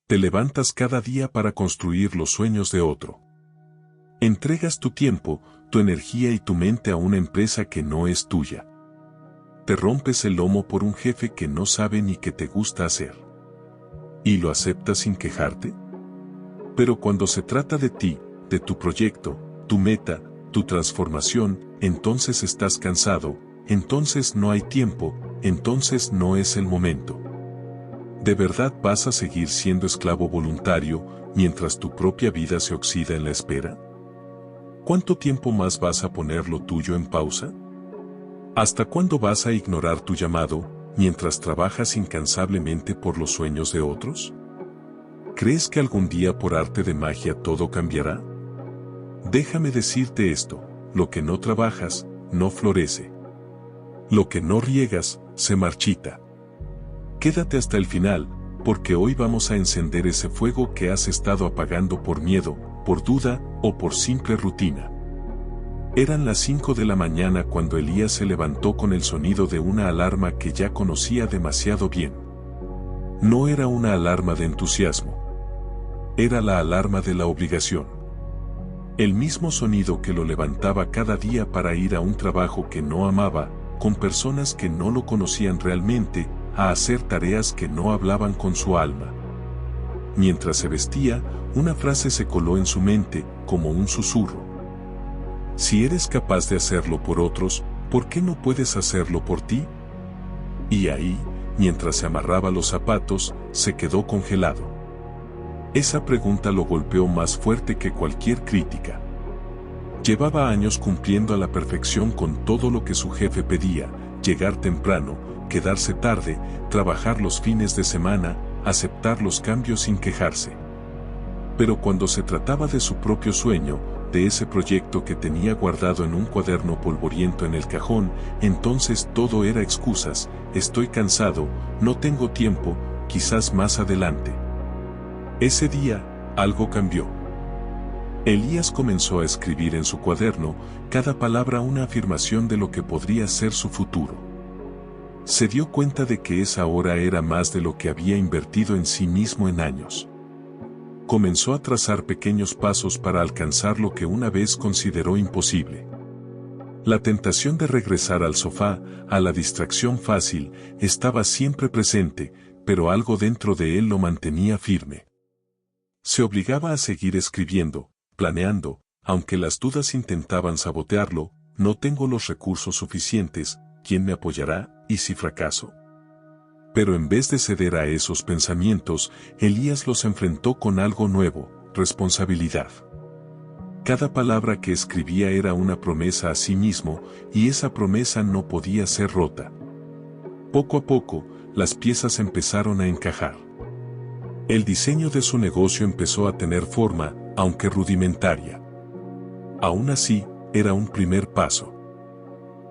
Te levantas cada día para construir los sueños de otro. Entregas tu tiempo, tu energía y tu mente a una empresa que no es tuya. Te rompes el lomo por un jefe que no sabe ni qué te gusta hacer. ¿Y lo aceptas sin quejarte? Pero cuando se trata de ti, de tu proyecto, tu meta, tu transformación, entonces estás cansado, entonces no hay tiempo, entonces no es el momento. ¿De verdad vas a seguir siendo esclavo voluntario mientras tu propia vida se oxida en la espera? ¿Cuánto tiempo más vas a poner lo tuyo en pausa? ¿Hasta cuándo vas a ignorar tu llamado mientras trabajas incansablemente por los sueños de otros? ¿Crees que algún día por arte de magia todo cambiará? Déjame decirte esto, lo que no trabajas, no florece. Lo que no riegas, se marchita. Quédate hasta el final, porque hoy vamos a encender ese fuego que has estado apagando por miedo, por duda o por simple rutina. Eran las 5 de la mañana cuando Elías se levantó con el sonido de una alarma que ya conocía demasiado bien. No era una alarma de entusiasmo. Era la alarma de la obligación. El mismo sonido que lo levantaba cada día para ir a un trabajo que no amaba, con personas que no lo conocían realmente, a hacer tareas que no hablaban con su alma. Mientras se vestía, una frase se coló en su mente, como un susurro. Si eres capaz de hacerlo por otros, ¿por qué no puedes hacerlo por ti? Y ahí, mientras se amarraba los zapatos, se quedó congelado. Esa pregunta lo golpeó más fuerte que cualquier crítica. Llevaba años cumpliendo a la perfección con todo lo que su jefe pedía: llegar temprano, quedarse tarde, trabajar los fines de semana, aceptar los cambios sin quejarse. Pero cuando se trataba de su propio sueño, de ese proyecto que tenía guardado en un cuaderno polvoriento en el cajón, entonces todo era excusas: estoy cansado, no tengo tiempo, quizás más adelante. Ese día, algo cambió. Elías comenzó a escribir en su cuaderno, cada palabra una afirmación de lo que podría ser su futuro. Se dio cuenta de que esa hora era más de lo que había invertido en sí mismo en años. Comenzó a trazar pequeños pasos para alcanzar lo que una vez consideró imposible. La tentación de regresar al sofá, a la distracción fácil, estaba siempre presente, pero algo dentro de él lo mantenía firme. Se obligaba a seguir escribiendo, planeando, aunque las dudas intentaban sabotearlo: no tengo los recursos suficientes, ¿quién me apoyará? ¿Y si fracaso? Pero en vez de ceder a esos pensamientos, Elías los enfrentó con algo nuevo: responsabilidad. Cada palabra que escribía era una promesa a sí mismo, y esa promesa no podía ser rota. Poco a poco, las piezas empezaron a encajar. El diseño de su negocio empezó a tener forma, aunque rudimentaria. Aún así, era un primer paso.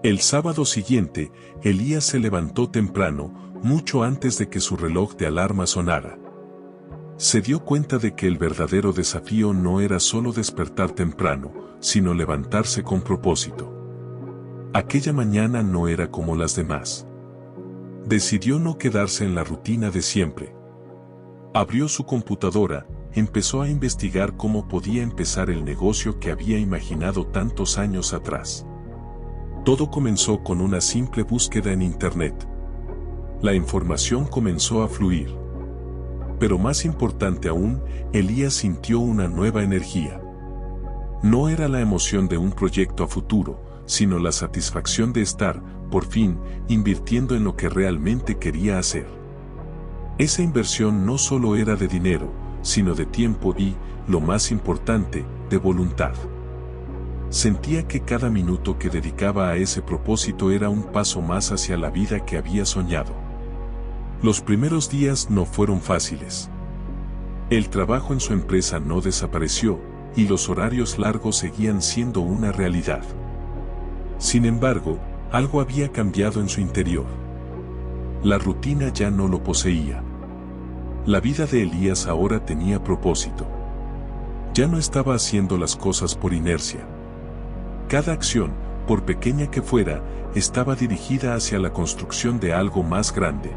El sábado siguiente, Elías se levantó temprano, mucho antes de que su reloj de alarma sonara. Se dio cuenta de que el verdadero desafío no era solo despertar temprano, sino levantarse con propósito. Aquella mañana no era como las demás. Decidió no quedarse en la rutina de siempre. Abrió su computadora, empezó a investigar cómo podía empezar el negocio que había imaginado tantos años atrás. Todo comenzó con una simple búsqueda en Internet. La información comenzó a fluir. Pero más importante aún, Elías sintió una nueva energía. No era la emoción de un proyecto a futuro, sino la satisfacción de estar, por fin, invirtiendo en lo que realmente quería hacer. Esa inversión no solo era de dinero, sino de tiempo y, lo más importante, de voluntad. Sentía que cada minuto que dedicaba a ese propósito era un paso más hacia la vida que había soñado. Los primeros días no fueron fáciles. El trabajo en su empresa no desapareció, y los horarios largos seguían siendo una realidad. Sin embargo, algo había cambiado en su interior. La rutina ya no lo poseía. La vida de Elías ahora tenía propósito. Ya no estaba haciendo las cosas por inercia. Cada acción, por pequeña que fuera, estaba dirigida hacia la construcción de algo más grande.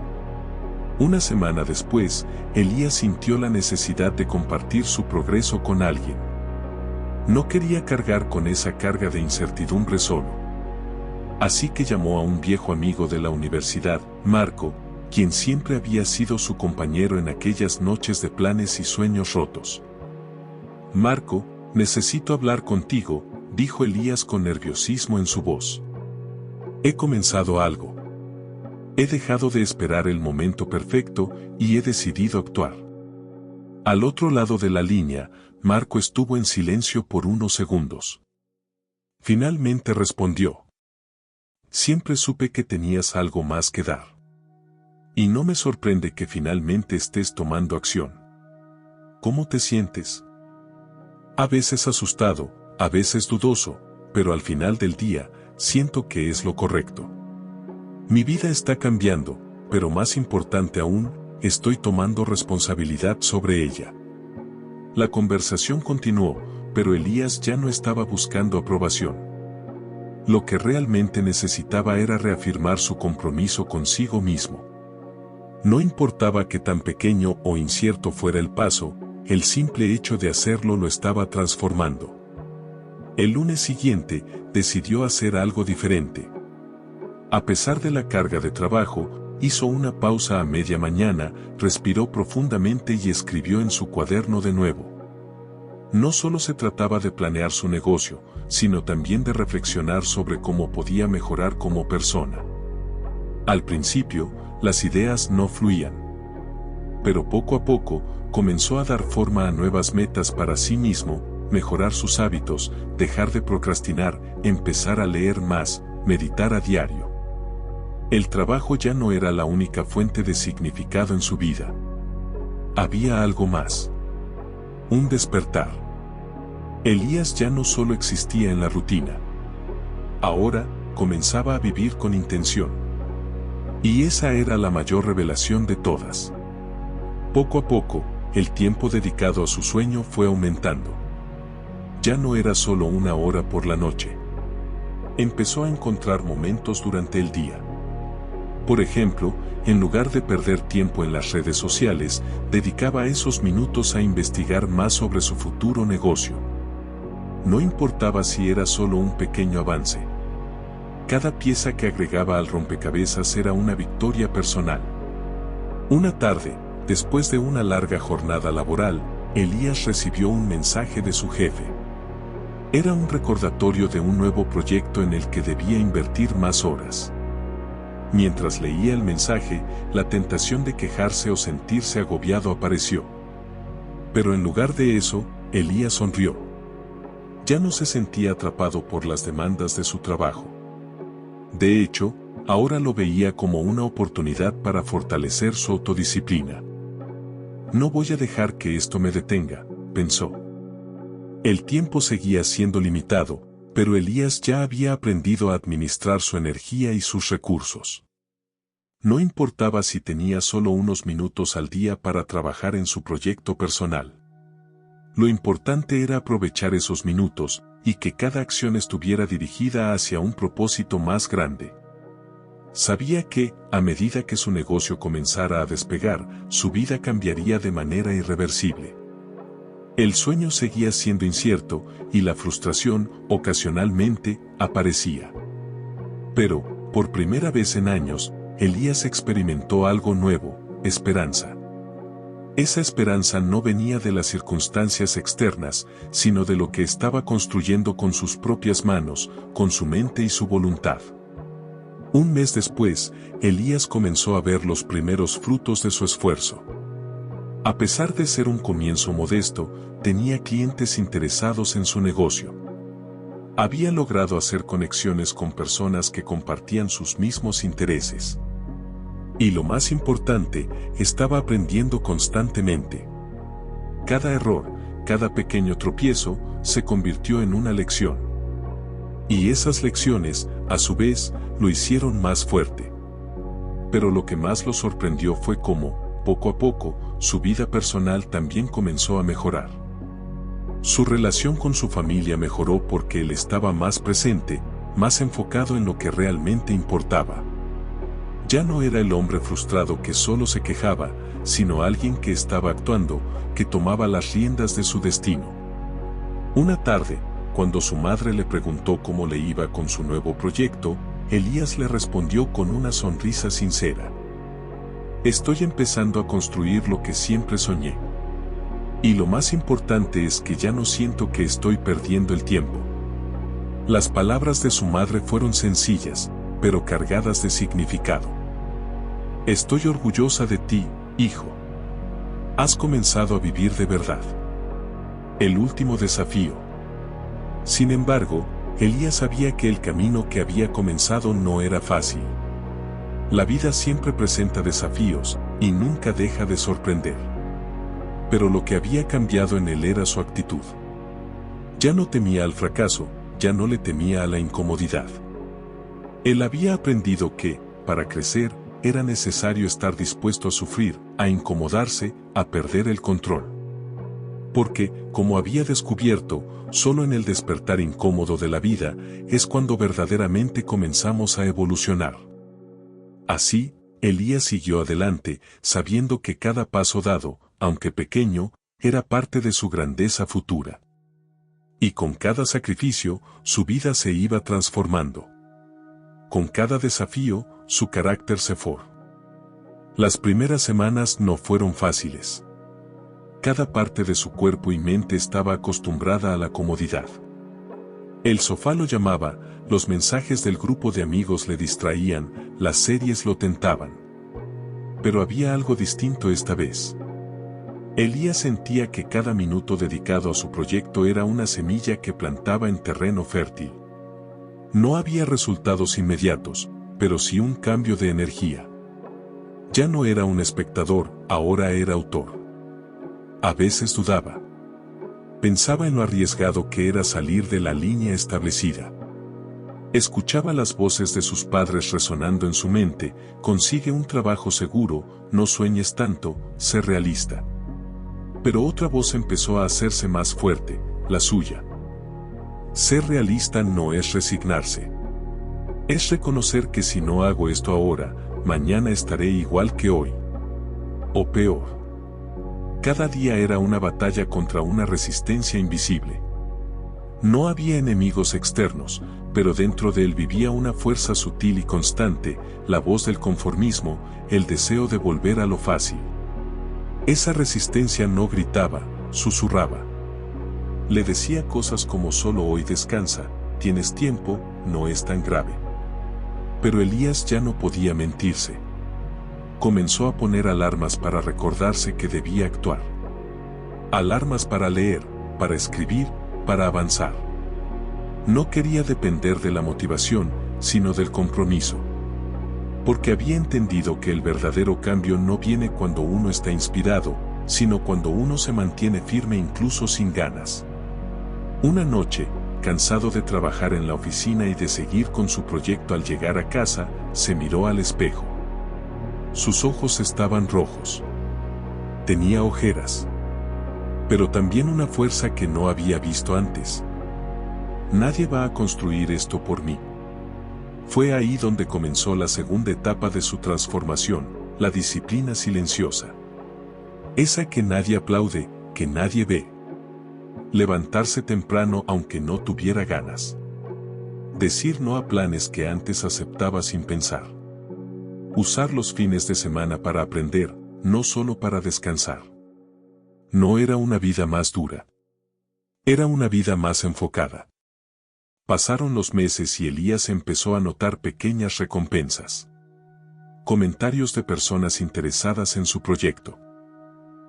Una semana después, Elías sintió la necesidad de compartir su progreso con alguien. No quería cargar con esa carga de incertidumbre solo. Así que llamó a un viejo amigo de la universidad, Marco, quien siempre había sido su compañero en aquellas noches de planes y sueños rotos. Marco, necesito hablar contigo, dijo Elías con nerviosismo en su voz. He comenzado algo. He dejado de esperar el momento perfecto y he decidido actuar. Al otro lado de la línea, Marco estuvo en silencio por unos segundos. Finalmente respondió. Siempre supe que tenías algo más que dar. Y no me sorprende que finalmente estés tomando acción. ¿Cómo te sientes? A veces asustado, a veces dudoso, pero al final del día, siento que es lo correcto. Mi vida está cambiando, pero más importante aún, estoy tomando responsabilidad sobre ella. La conversación continuó, pero Elías ya no estaba buscando aprobación. Lo que realmente necesitaba era reafirmar su compromiso consigo mismo. No importaba que tan pequeño o incierto fuera el paso, el simple hecho de hacerlo lo estaba transformando. El lunes siguiente, decidió hacer algo diferente. A pesar de la carga de trabajo, hizo una pausa a media mañana, respiró profundamente y escribió en su cuaderno de nuevo. No solo se trataba de planear su negocio, sino también de reflexionar sobre cómo podía mejorar como persona. Al principio, las ideas no fluían. Pero poco a poco, comenzó a dar forma a nuevas metas para sí mismo, mejorar sus hábitos, dejar de procrastinar, empezar a leer más, meditar a diario. El trabajo ya no era la única fuente de significado en su vida. Había algo más. Un despertar. Elías ya no solo existía en la rutina. Ahora, comenzaba a vivir con intención. Y esa era la mayor revelación de todas. Poco a poco, el tiempo dedicado a su sueño fue aumentando. Ya no era solo una hora por la noche. Empezó a encontrar momentos durante el día. Por ejemplo, en lugar de perder tiempo en las redes sociales, dedicaba esos minutos a investigar más sobre su futuro negocio. No importaba si era solo un pequeño avance. Cada pieza que agregaba al rompecabezas era una victoria personal. Una tarde, después de una larga jornada laboral, Elías recibió un mensaje de su jefe. Era un recordatorio de un nuevo proyecto en el que debía invertir más horas. Mientras leía el mensaje, la tentación de quejarse o sentirse agobiado apareció. Pero en lugar de eso, Elías sonrió. Ya no se sentía atrapado por las demandas de su trabajo. De hecho, ahora lo veía como una oportunidad para fortalecer su autodisciplina. No voy a dejar que esto me detenga, pensó. El tiempo seguía siendo limitado, pero Elías ya había aprendido a administrar su energía y sus recursos. No importaba si tenía solo unos minutos al día para trabajar en su proyecto personal. Lo importante era aprovechar esos minutos, y que cada acción estuviera dirigida hacia un propósito más grande. Sabía que, a medida que su negocio comenzara a despegar, su vida cambiaría de manera irreversible. El sueño seguía siendo incierto, y la frustración, ocasionalmente, aparecía. Pero, por primera vez en años, Elías experimentó algo nuevo, esperanza. Esa esperanza no venía de las circunstancias externas, sino de lo que estaba construyendo con sus propias manos, con su mente y su voluntad. Un mes después, Elías comenzó a ver los primeros frutos de su esfuerzo. A pesar de ser un comienzo modesto, tenía clientes interesados en su negocio. Había logrado hacer conexiones con personas que compartían sus mismos intereses. Y lo más importante, estaba aprendiendo constantemente. Cada error, cada pequeño tropiezo, se convirtió en una lección. Y esas lecciones, a su vez, lo hicieron más fuerte. Pero lo que más lo sorprendió fue cómo, poco a poco, su vida personal también comenzó a mejorar. Su relación con su familia mejoró porque él estaba más presente, más enfocado en lo que realmente importaba. Ya no era el hombre frustrado que solo se quejaba, sino alguien que estaba actuando, que tomaba las riendas de su destino. Una tarde, cuando su madre le preguntó cómo le iba con su nuevo proyecto, Elías le respondió con una sonrisa sincera: estoy empezando a construir lo que siempre soñé. Y lo más importante es que ya no siento que estoy perdiendo el tiempo. Las palabras de su madre fueron sencillas, pero cargadas de significado. Estoy orgullosa de ti, hijo. Has comenzado a vivir de verdad. El último desafío. Sin embargo, Elías sabía que el camino que había comenzado no era fácil. La vida siempre presenta desafíos, y nunca deja de sorprender. Pero lo que había cambiado en él era su actitud. Ya no temía al fracaso, ya no le temía a la incomodidad. Él había aprendido que, para crecer, era necesario estar dispuesto a sufrir, a incomodarse, a perder el control. Porque, como había descubierto, solo en el despertar incómodo de la vida es cuando verdaderamente comenzamos a evolucionar. Así, Elías siguió adelante, sabiendo que cada paso dado, aunque pequeño, era parte de su grandeza futura. Y con cada sacrificio, su vida se iba transformando. Con cada desafío, su carácter se forjó. Las primeras semanas no fueron fáciles. Cada parte de su cuerpo y mente estaba acostumbrada a la comodidad. El sofá lo llamaba, los mensajes del grupo de amigos le distraían, las series lo tentaban. Pero había algo distinto esta vez. Elías sentía que cada minuto dedicado a su proyecto era una semilla que plantaba en terreno fértil. No había resultados inmediatos, pero sí un cambio de energía. Ya no era un espectador, ahora era autor. A veces dudaba. Pensaba en lo arriesgado que era salir de la línea establecida. Escuchaba las voces de sus padres resonando en su mente: consigue un trabajo seguro, no sueñes tanto, sé realista. Pero otra voz empezó a hacerse más fuerte, la suya. Ser realista no es resignarse. Es reconocer que si no hago esto ahora, mañana estaré igual que hoy. O peor. Cada día era una batalla contra una resistencia invisible. No había enemigos externos, pero dentro de él vivía una fuerza sutil y constante, la voz del conformismo, el deseo de volver a lo fácil. Esa resistencia no gritaba, susurraba. Le decía cosas como: solo hoy descansa, tienes tiempo, no es tan grave. Pero Elías ya no podía mentirse. Comenzó a poner alarmas para recordarse que debía actuar. Alarmas para leer, para escribir, para avanzar. No quería depender de la motivación, sino del compromiso. Porque había entendido que el verdadero cambio no viene cuando uno está inspirado, sino cuando uno se mantiene firme incluso sin ganas. Una noche, cansado de trabajar en la oficina y de seguir con su proyecto, al llegar a casa, se miró al espejo. Sus ojos estaban rojos. Tenía ojeras. Pero también una fuerza que no había visto antes. Nadie va a construir esto por mí. Fue ahí donde comenzó la segunda etapa de su transformación, la disciplina silenciosa. Esa que nadie aplaude, que nadie ve. Levantarse temprano aunque no tuviera ganas. Decir no a planes que antes aceptaba sin pensar. Usar los fines de semana para aprender, no solo para descansar. No era una vida más dura. Era una vida más enfocada. Pasaron los meses y Elías empezó a notar pequeñas recompensas. Comentarios de personas interesadas en su proyecto.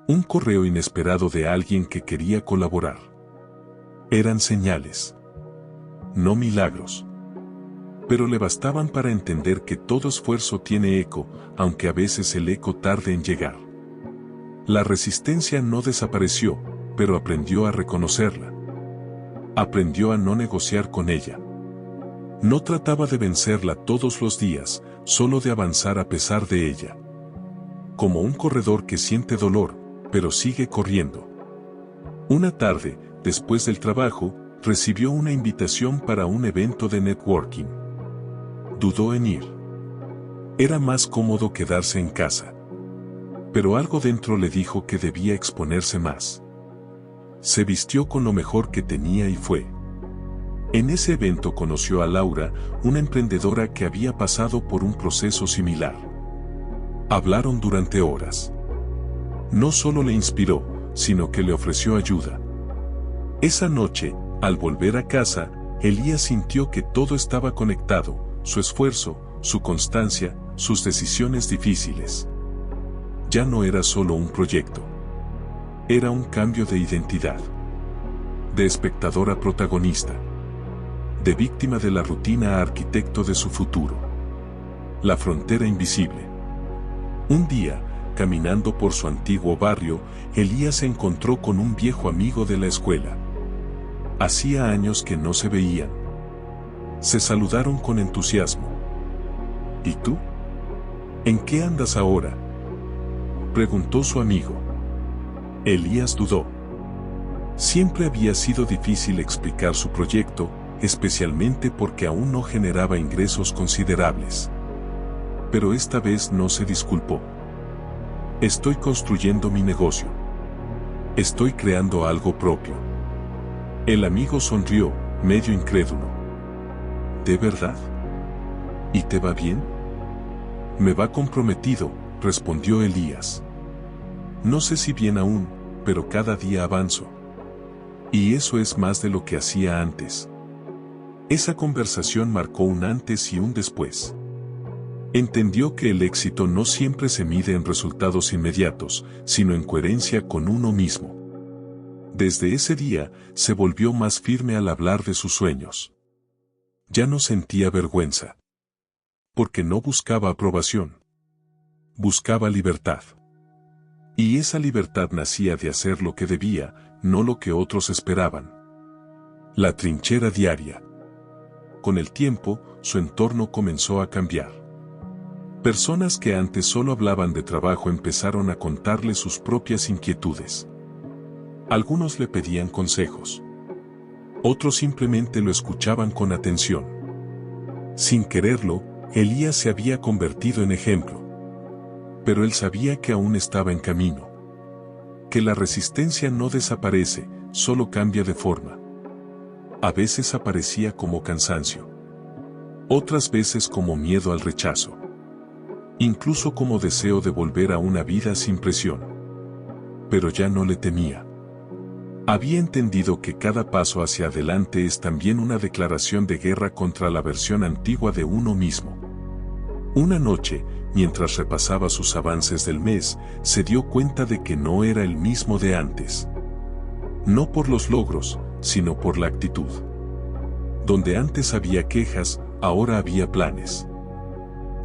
Un correo inesperado de alguien que quería colaborar. Eran señales. No milagros. Pero le bastaban para entender que todo esfuerzo tiene eco, aunque a veces el eco tarde en llegar. La resistencia no desapareció, pero aprendió a reconocerla. Aprendió a no negociar con ella. No trataba de vencerla todos los días, solo de avanzar a pesar de ella. Como un corredor que siente dolor, pero sigue corriendo. Una tarde, después del trabajo, recibió una invitación para un evento de networking. Dudó en ir. Era más cómodo quedarse en casa. Pero algo dentro le dijo que debía exponerse más. Se vistió con lo mejor que tenía y fue. En ese evento conoció a Laura, una emprendedora que había pasado por un proceso similar. Hablaron durante horas. No solo le inspiró, sino que le ofreció ayuda. Esa noche, al volver a casa, Elías sintió que todo estaba conectado, su esfuerzo, su constancia, sus decisiones difíciles. Ya no era solo un proyecto. Era un cambio de identidad. De espectador a protagonista. De víctima de la rutina a arquitecto de su futuro. La frontera invisible. Un día, caminando por su antiguo barrio, Elías se encontró con un viejo amigo de la escuela. Hacía años que no se veían. Se saludaron con entusiasmo. ¿Y tú? ¿En qué andas ahora?, preguntó su amigo. Elías dudó. Siempre había sido difícil explicar su proyecto, especialmente porque aún no generaba ingresos considerables. Pero esta vez no se disculpó. Estoy construyendo mi negocio. Estoy creando algo propio. El amigo sonrió, medio incrédulo. ¿De verdad? ¿Y te va bien? Me va comprometido, respondió Elías. No sé si bien aún, pero cada día avanzo. Y eso es más de lo que hacía antes. Esa conversación marcó un antes y un después. Entendió que el éxito no siempre se mide en resultados inmediatos, sino en coherencia con uno mismo. Desde ese día, se volvió más firme al hablar de sus sueños. Ya no sentía vergüenza. Porque no buscaba aprobación. Buscaba libertad. Y esa libertad nacía de hacer lo que debía, no lo que otros esperaban. La trinchera diaria. Con el tiempo, su entorno comenzó a cambiar. Personas que antes solo hablaban de trabajo empezaron a contarle sus propias inquietudes. Algunos le pedían consejos. Otros simplemente lo escuchaban con atención. Sin quererlo, Elías se había convertido en ejemplo. Pero él sabía que aún estaba en camino. Que la resistencia no desaparece, solo cambia de forma. A veces aparecía como cansancio. Otras veces como miedo al rechazo. Incluso como deseo de volver a una vida sin presión. Pero ya no le temía. Había entendido que cada paso hacia adelante es también una declaración de guerra contra la versión antigua de uno mismo. Una noche, mientras repasaba sus avances del mes, se dio cuenta de que no era el mismo de antes. No por los logros, sino por la actitud. Donde antes había quejas, ahora había planes.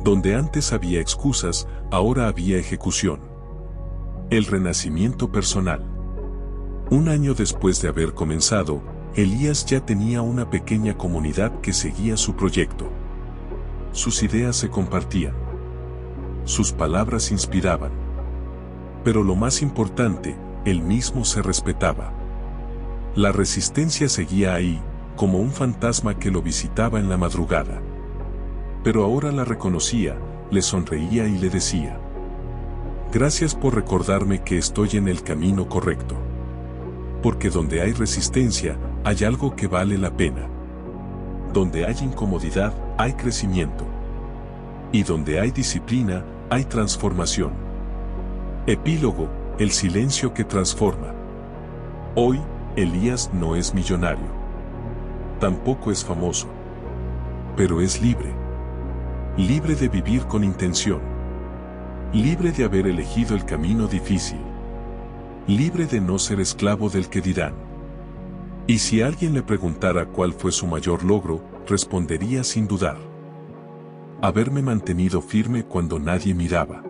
Donde antes había excusas, ahora había ejecución. El renacimiento personal. Un año después de haber comenzado, Elías ya tenía una pequeña comunidad que seguía su proyecto. Sus ideas se compartían. Sus palabras inspiraban. Pero lo más importante, él mismo se respetaba. La resistencia seguía ahí, como un fantasma que lo visitaba en la madrugada. Pero ahora la reconocía, le sonreía y le decía: gracias por recordarme que estoy en el camino correcto. Porque donde hay resistencia, hay algo que vale la pena. Donde hay incomodidad, hay crecimiento. Y donde hay disciplina, hay transformación. Epílogo: el silencio que transforma. Hoy, Elías no es millonario. Tampoco es famoso. Pero es libre. Libre de vivir con intención. Libre de haber elegido el camino difícil. Libre de no ser esclavo del que dirán. Y si alguien le preguntara cuál fue su mayor logro, respondería sin dudar: haberme mantenido firme cuando nadie miraba.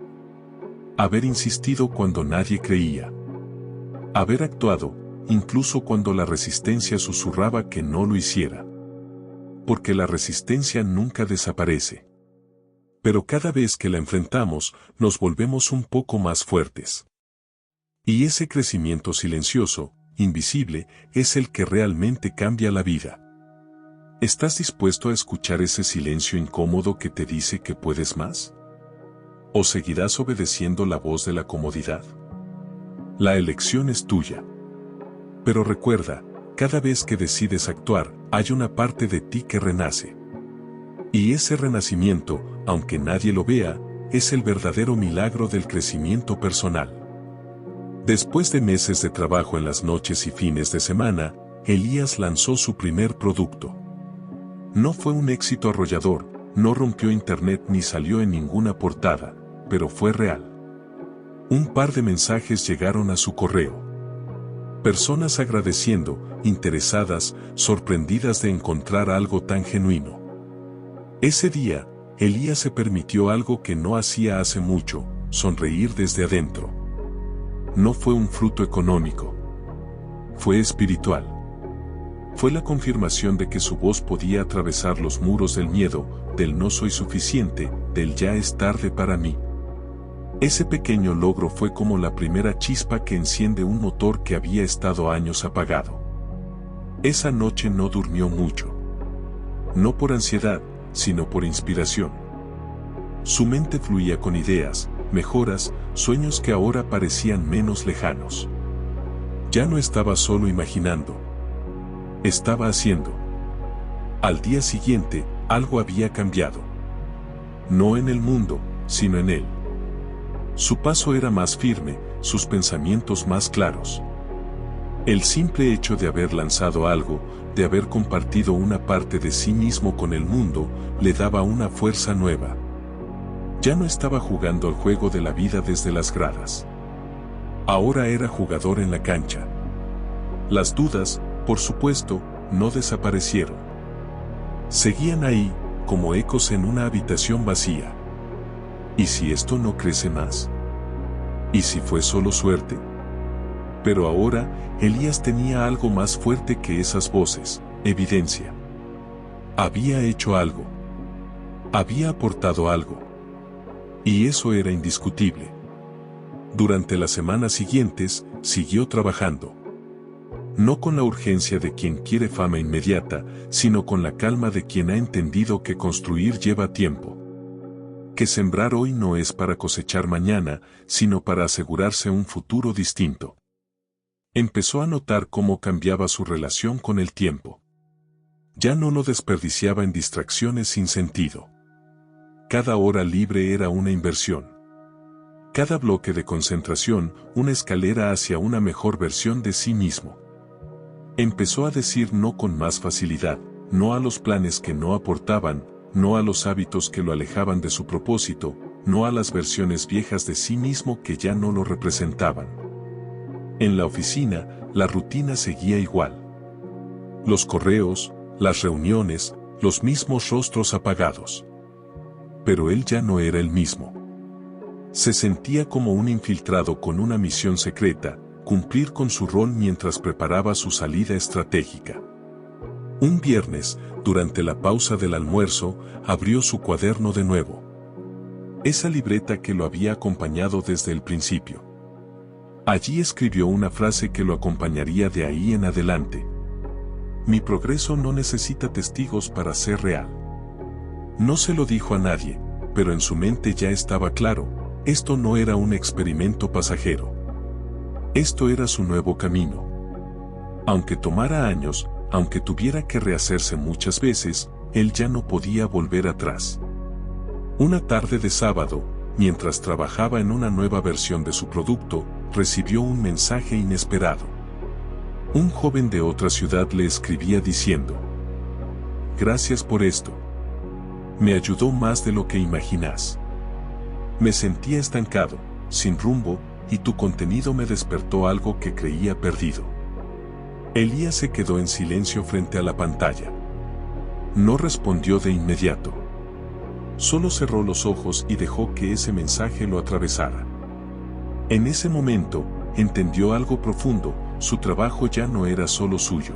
Haber insistido cuando nadie creía. Haber actuado, incluso cuando la resistencia susurraba que no lo hiciera. Porque la resistencia nunca desaparece. Pero cada vez que la enfrentamos, nos volvemos un poco más fuertes. Y ese crecimiento silencioso, invisible, es el que realmente cambia la vida. ¿Estás dispuesto a escuchar ese silencio incómodo que te dice que puedes más? ¿O seguirás obedeciendo la voz de la comodidad? La elección es tuya. Pero recuerda, cada vez que decides actuar, hay una parte de ti que renace. Y ese renacimiento, aunque nadie lo vea, es el verdadero milagro del crecimiento personal. Después de meses de trabajo en las noches y fines de semana, Elías lanzó su primer producto. No fue un éxito arrollador, no rompió internet ni salió en ninguna portada, pero fue real. Un par de mensajes llegaron a su correo. Personas agradeciendo, interesadas, sorprendidas de encontrar algo tan genuino. Ese día, Elías se permitió algo que no hacía hace mucho, sonreír desde adentro. No fue un fruto económico. Fue espiritual. Fue la confirmación de que su voz podía atravesar los muros del miedo, del no soy suficiente, del ya es tarde para mí. Ese pequeño logro fue como la primera chispa que enciende un motor que había estado años apagado. Esa noche no durmió mucho. No por ansiedad, sino por inspiración. Su mente fluía con ideas, mejoras, sueños que ahora parecían menos lejanos. Ya no estaba solo imaginando. Estaba haciendo. Al día siguiente, algo había cambiado. No en el mundo, sino en él. Su paso era más firme, sus pensamientos más claros. El simple hecho de haber lanzado algo, de haber compartido una parte de sí mismo con el mundo, le daba una fuerza nueva. Ya no estaba jugando al juego de la vida desde las gradas. Ahora era jugador en la cancha. Las dudas, por supuesto, no desaparecieron. Seguían ahí, como ecos en una habitación vacía. ¿Y si esto no crece más? ¿Y si fue solo suerte? Pero ahora, Elías tenía algo más fuerte que esas voces, evidencia. Había hecho algo. Había aportado algo. Y eso era indiscutible. Durante las semanas siguientes, siguió trabajando. No con la urgencia de quien quiere fama inmediata, sino con la calma de quien ha entendido que construir lleva tiempo. Que sembrar hoy no es para cosechar mañana, sino para asegurarse un futuro distinto. Empezó a notar cómo cambiaba su relación con el tiempo. Ya no lo desperdiciaba en distracciones sin sentido. Cada hora libre era una inversión. Cada bloque de concentración, una escalera hacia una mejor versión de sí mismo. Empezó a decir no con más facilidad, no a los planes que no aportaban, no a los hábitos que lo alejaban de su propósito, no a las versiones viejas de sí mismo que ya no lo representaban. En la oficina, la rutina seguía igual. Los correos, las reuniones, los mismos rostros apagados. Pero él ya no era el mismo. Se sentía como un infiltrado con una misión secreta, cumplir con su rol mientras preparaba su salida estratégica. Un viernes, durante la pausa del almuerzo, abrió su cuaderno de nuevo. Esa libreta que lo había acompañado desde el principio. Allí escribió una frase que lo acompañaría de ahí en adelante. Mi progreso no necesita testigos para ser real. No se lo dijo a nadie, pero en su mente ya estaba claro, esto no era un experimento pasajero. Esto era su nuevo camino. Aunque tomara años, aunque tuviera que rehacerse muchas veces, él ya no podía volver atrás. Una tarde de sábado, mientras trabajaba en una nueva versión de su producto, recibió un mensaje inesperado. Un joven de otra ciudad le escribía diciendo: gracias por esto. Me ayudó más de lo que imaginas. Me sentía estancado, sin rumbo, y tu contenido me despertó algo que creía perdido. Elías se quedó en silencio frente a la pantalla. No respondió de inmediato. Solo cerró los ojos y dejó que ese mensaje lo atravesara. En ese momento, entendió algo profundo, su trabajo ya no era solo suyo.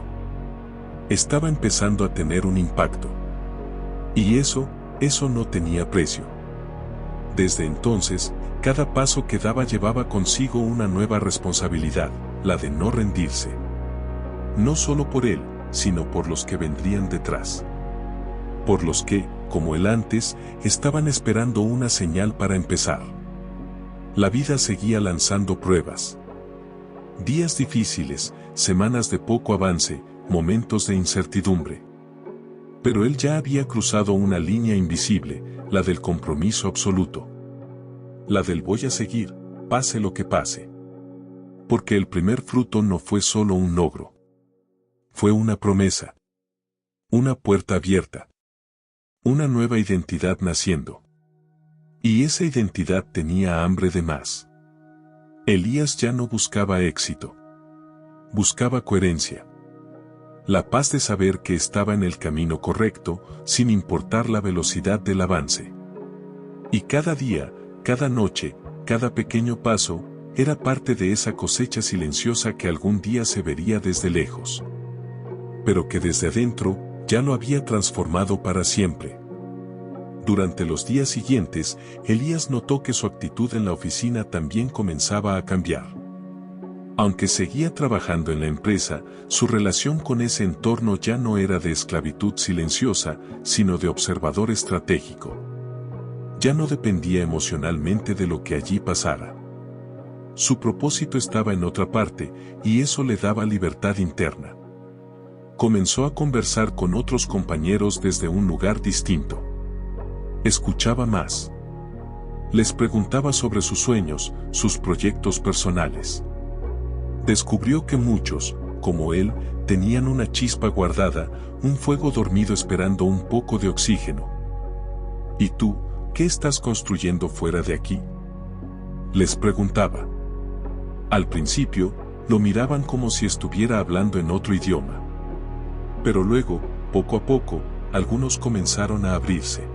Estaba empezando a tener un impacto. Y eso no tenía precio. Desde entonces, cada paso que daba llevaba consigo una nueva responsabilidad, la de no rendirse. No solo por él, sino por los que vendrían detrás. Por los que, como él antes, estaban esperando una señal para empezar. La vida seguía lanzando pruebas. Días difíciles, semanas de poco avance, momentos de incertidumbre. Pero él ya había cruzado una línea invisible, la del compromiso absoluto. La del voy a seguir, pase lo que pase. Porque el primer fruto no fue solo un logro. Fue una promesa. Una puerta abierta. Una nueva identidad naciendo. Y esa identidad tenía hambre de más. Elías ya no buscaba éxito. Buscaba coherencia. La paz de saber que estaba en el camino correcto, sin importar la velocidad del avance. Y cada día, cada noche, cada pequeño paso, era parte de esa cosecha silenciosa que algún día se vería desde lejos. Pero que desde adentro, ya lo había transformado para siempre. Durante los días siguientes, Elías notó que su actitud en la oficina también comenzaba a cambiar. Aunque seguía trabajando en la empresa, su relación con ese entorno ya no era de esclavitud silenciosa, sino de observador estratégico. Ya no dependía emocionalmente de lo que allí pasara. Su propósito estaba en otra parte, y eso le daba libertad interna. Comenzó a conversar con otros compañeros desde un lugar distinto. Escuchaba más. Les preguntaba sobre sus sueños, sus proyectos personales. Descubrió que muchos, como él, tenían una chispa guardada, un fuego dormido esperando un poco de oxígeno. ¿Y tú, qué estás construyendo fuera de aquí?, les preguntaba. Al principio, lo miraban como si estuviera hablando en otro idioma. Pero luego, poco a poco, algunos comenzaron a abrirse.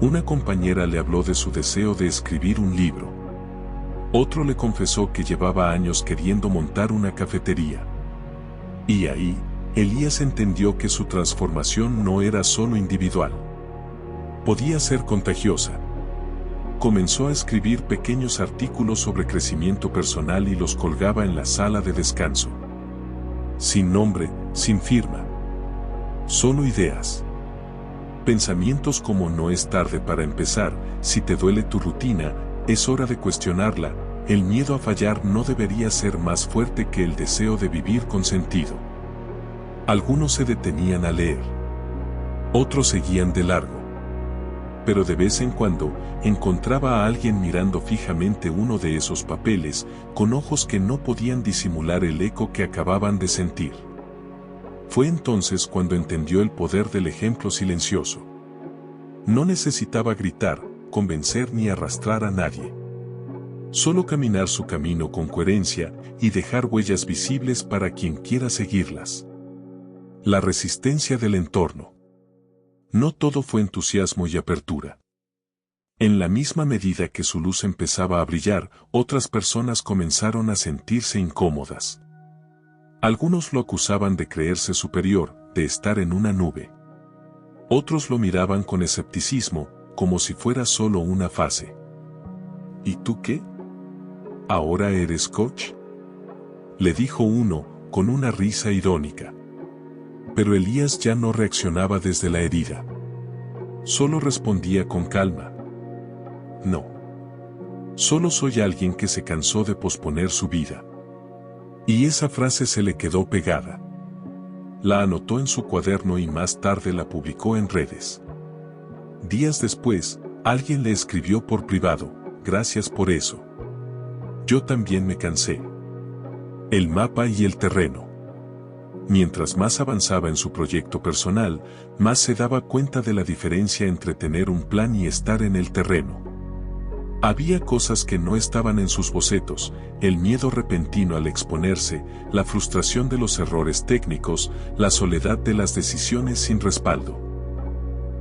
Una compañera le habló de su deseo de escribir un libro. Otro le confesó que llevaba años queriendo montar una cafetería. Y ahí, Elías entendió que su transformación no era solo individual. Podía ser contagiosa. Comenzó a escribir pequeños artículos sobre crecimiento personal y los colgaba en la sala de descanso. Sin nombre, sin firma. Solo ideas. Pensamientos como no es tarde para empezar, si te duele tu rutina, es hora de cuestionarla, el miedo a fallar no debería ser más fuerte que el deseo de vivir con sentido. Algunos se detenían a leer. Otros seguían de largo. Pero de vez en cuando, encontraba a alguien mirando fijamente uno de esos papeles, con ojos que no podían disimular el eco que acababan de sentir. Fue entonces cuando entendió el poder del ejemplo silencioso. No necesitaba gritar, convencer ni arrastrar a nadie. Solo caminar su camino con coherencia y dejar huellas visibles para quien quiera seguirlas. La resistencia del entorno. No todo fue entusiasmo y apertura. En la misma medida que su luz empezaba a brillar, otras personas comenzaron a sentirse incómodas. Algunos lo acusaban de creerse superior, de estar en una nube. Otros lo miraban con escepticismo, como si fuera solo una fase. ¿Y tú qué? ¿Ahora eres coach?, le dijo uno, con una risa irónica. Pero Elías ya no reaccionaba desde la herida. Solo respondía con calma. No. Solo soy alguien que se cansó de posponer su vida. Y esa frase se le quedó pegada. La anotó en su cuaderno y más tarde la publicó en redes. Días después, alguien le escribió por privado: gracias por eso. Yo también me cansé. El mapa y el terreno. Mientras más avanzaba en su proyecto personal, más se daba cuenta de la diferencia entre tener un plan y estar en el terreno. Había cosas que no estaban en sus bocetos: el miedo repentino al exponerse, la frustración de los errores técnicos, la soledad de las decisiones sin respaldo.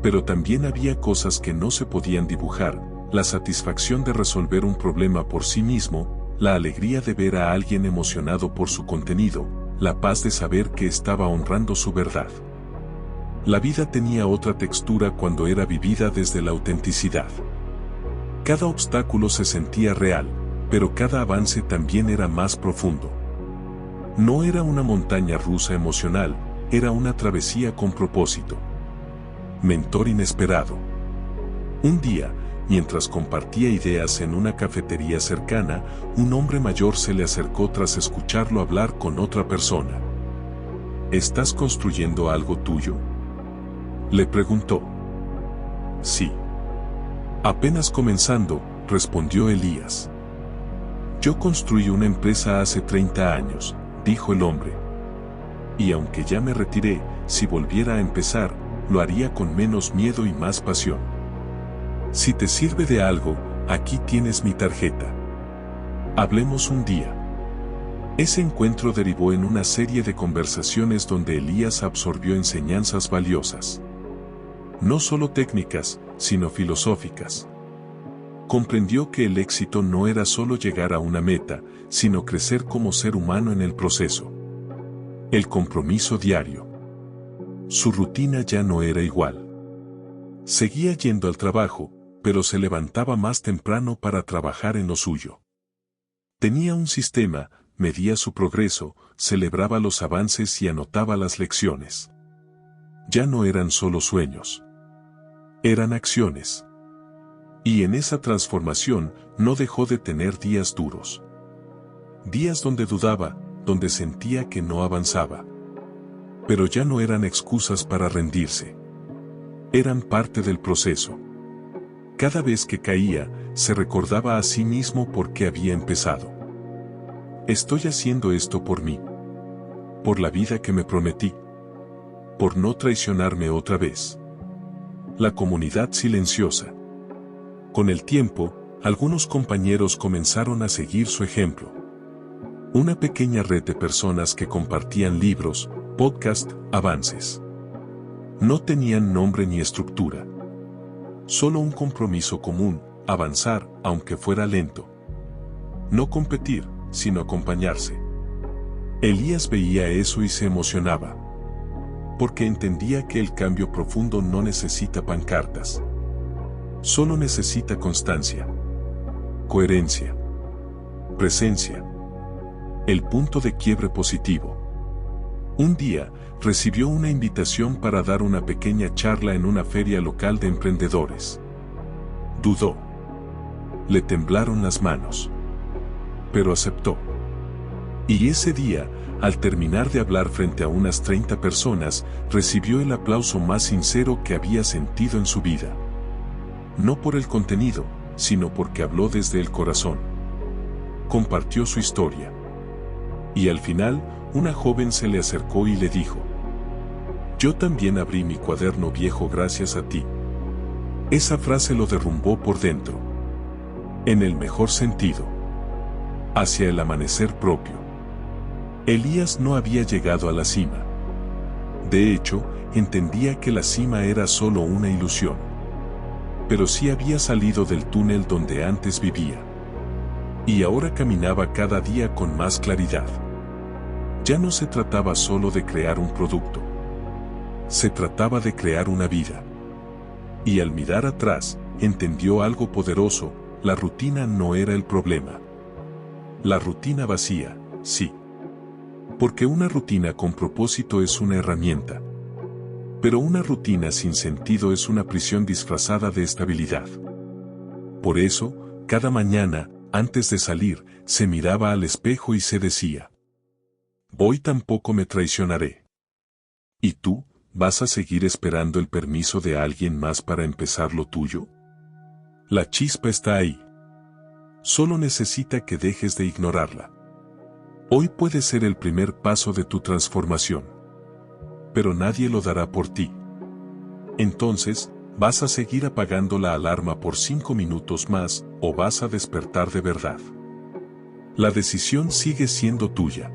Pero también había cosas que no se podían dibujar: la satisfacción de resolver un problema por sí mismo, la alegría de ver a alguien emocionado por su contenido, la paz de saber que estaba honrando su verdad. La vida tenía otra textura cuando era vivida desde la autenticidad. Cada obstáculo se sentía real, pero cada avance también era más profundo. No era una montaña rusa emocional, era una travesía con propósito. Mentor inesperado. Un día, mientras compartía ideas en una cafetería cercana, un hombre mayor se le acercó tras escucharlo hablar con otra persona. ¿Estás construyendo algo tuyo?, le preguntó. Sí. Apenas comenzando, respondió Elías. Yo construí una empresa hace 30 años, dijo el hombre. Y aunque ya me retiré, si volviera a empezar, lo haría con menos miedo y más pasión. Si te sirve de algo, aquí tienes mi tarjeta. Hablemos un día. Ese encuentro derivó en una serie de conversaciones donde Elías absorbió enseñanzas valiosas. No solo técnicas, sino filosóficas. Comprendió que el éxito no era solo llegar a una meta, sino crecer como ser humano en el proceso. El compromiso diario. Su rutina ya no era igual. Seguía yendo al trabajo, pero se levantaba más temprano para trabajar en lo suyo. Tenía un sistema, medía su progreso, celebraba los avances y anotaba las lecciones. Ya no eran solo sueños. Eran acciones. Y en esa transformación no dejó de tener días duros. Días donde dudaba, donde sentía que no avanzaba. Pero ya no eran excusas para rendirse. Eran parte del proceso. Cada vez que caía, se recordaba a sí mismo por qué había empezado. Estoy haciendo esto por mí. Por la vida que me prometí. Por no traicionarme otra vez. La comunidad silenciosa. Con el tiempo, algunos compañeros comenzaron a seguir su ejemplo. Una pequeña red de personas que compartían libros, podcasts, avances. No tenían nombre ni estructura. Solo un compromiso común, avanzar, aunque fuera lento. No competir, sino acompañarse. Elías veía eso y se emocionaba. Porque entendía que el cambio profundo no necesita pancartas. Solo necesita constancia, coherencia, presencia. El punto de quiebre positivo. Un día, recibió una invitación para dar una pequeña charla en una feria local de emprendedores. Dudó. Le temblaron las manos. Pero aceptó. Y ese día, al terminar de hablar frente a unas 30 personas, recibió el aplauso más sincero que había sentido en su vida. No por el contenido, sino porque habló desde el corazón. Compartió su historia. Y al final, una joven se le acercó y le dijo: yo también abrí mi cuaderno viejo gracias a ti. Esa frase lo derrumbó por dentro. En el mejor sentido. Hacia el amanecer propio. Elías no había llegado a la cima. De hecho, entendía que la cima era solo una ilusión. Pero sí había salido del túnel donde antes vivía. Y ahora caminaba cada día con más claridad. Ya no se trataba solo de crear un producto. Se trataba de crear una vida. Y al mirar atrás, entendió algo poderoso: la rutina no era el problema. La rutina vacía, sí. Porque una rutina con propósito es una herramienta. Pero una rutina sin sentido es una prisión disfrazada de estabilidad. Por eso, cada mañana, antes de salir, se miraba al espejo y se decía: hoy tampoco me traicionaré. ¿Y tú, vas a seguir esperando el permiso de alguien más para empezar lo tuyo? La chispa está ahí. Solo necesita que dejes de ignorarla. Hoy puede ser el primer paso de tu transformación. Pero nadie lo dará por ti. Entonces, ¿vas a seguir apagando la alarma por 5 minutos más, o vas a despertar de verdad? La decisión sigue siendo tuya.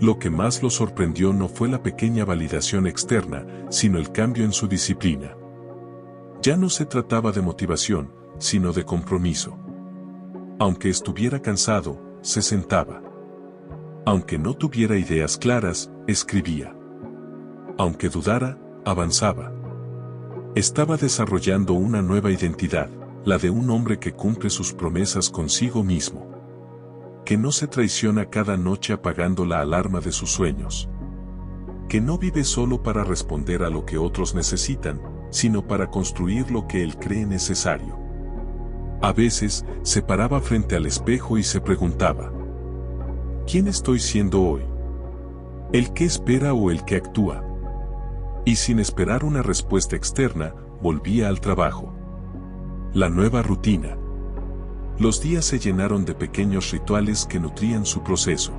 Lo que más lo sorprendió no fue la pequeña validación externa, sino el cambio en su disciplina. Ya no se trataba de motivación, sino de compromiso. Aunque estuviera cansado, se sentaba. Aunque no tuviera ideas claras, escribía. Aunque dudara, avanzaba. Estaba desarrollando una nueva identidad, la de un hombre que cumple sus promesas consigo mismo. Que no se traiciona cada noche apagando la alarma de sus sueños. Que no vive solo para responder a lo que otros necesitan, sino para construir lo que él cree necesario. A veces, se paraba frente al espejo y se preguntaba: ¿quién estoy siendo hoy? ¿El que espera o el que actúa? Y sin esperar una respuesta externa, volvía al trabajo. La nueva rutina. Los días se llenaron de pequeños rituales que nutrían su proceso.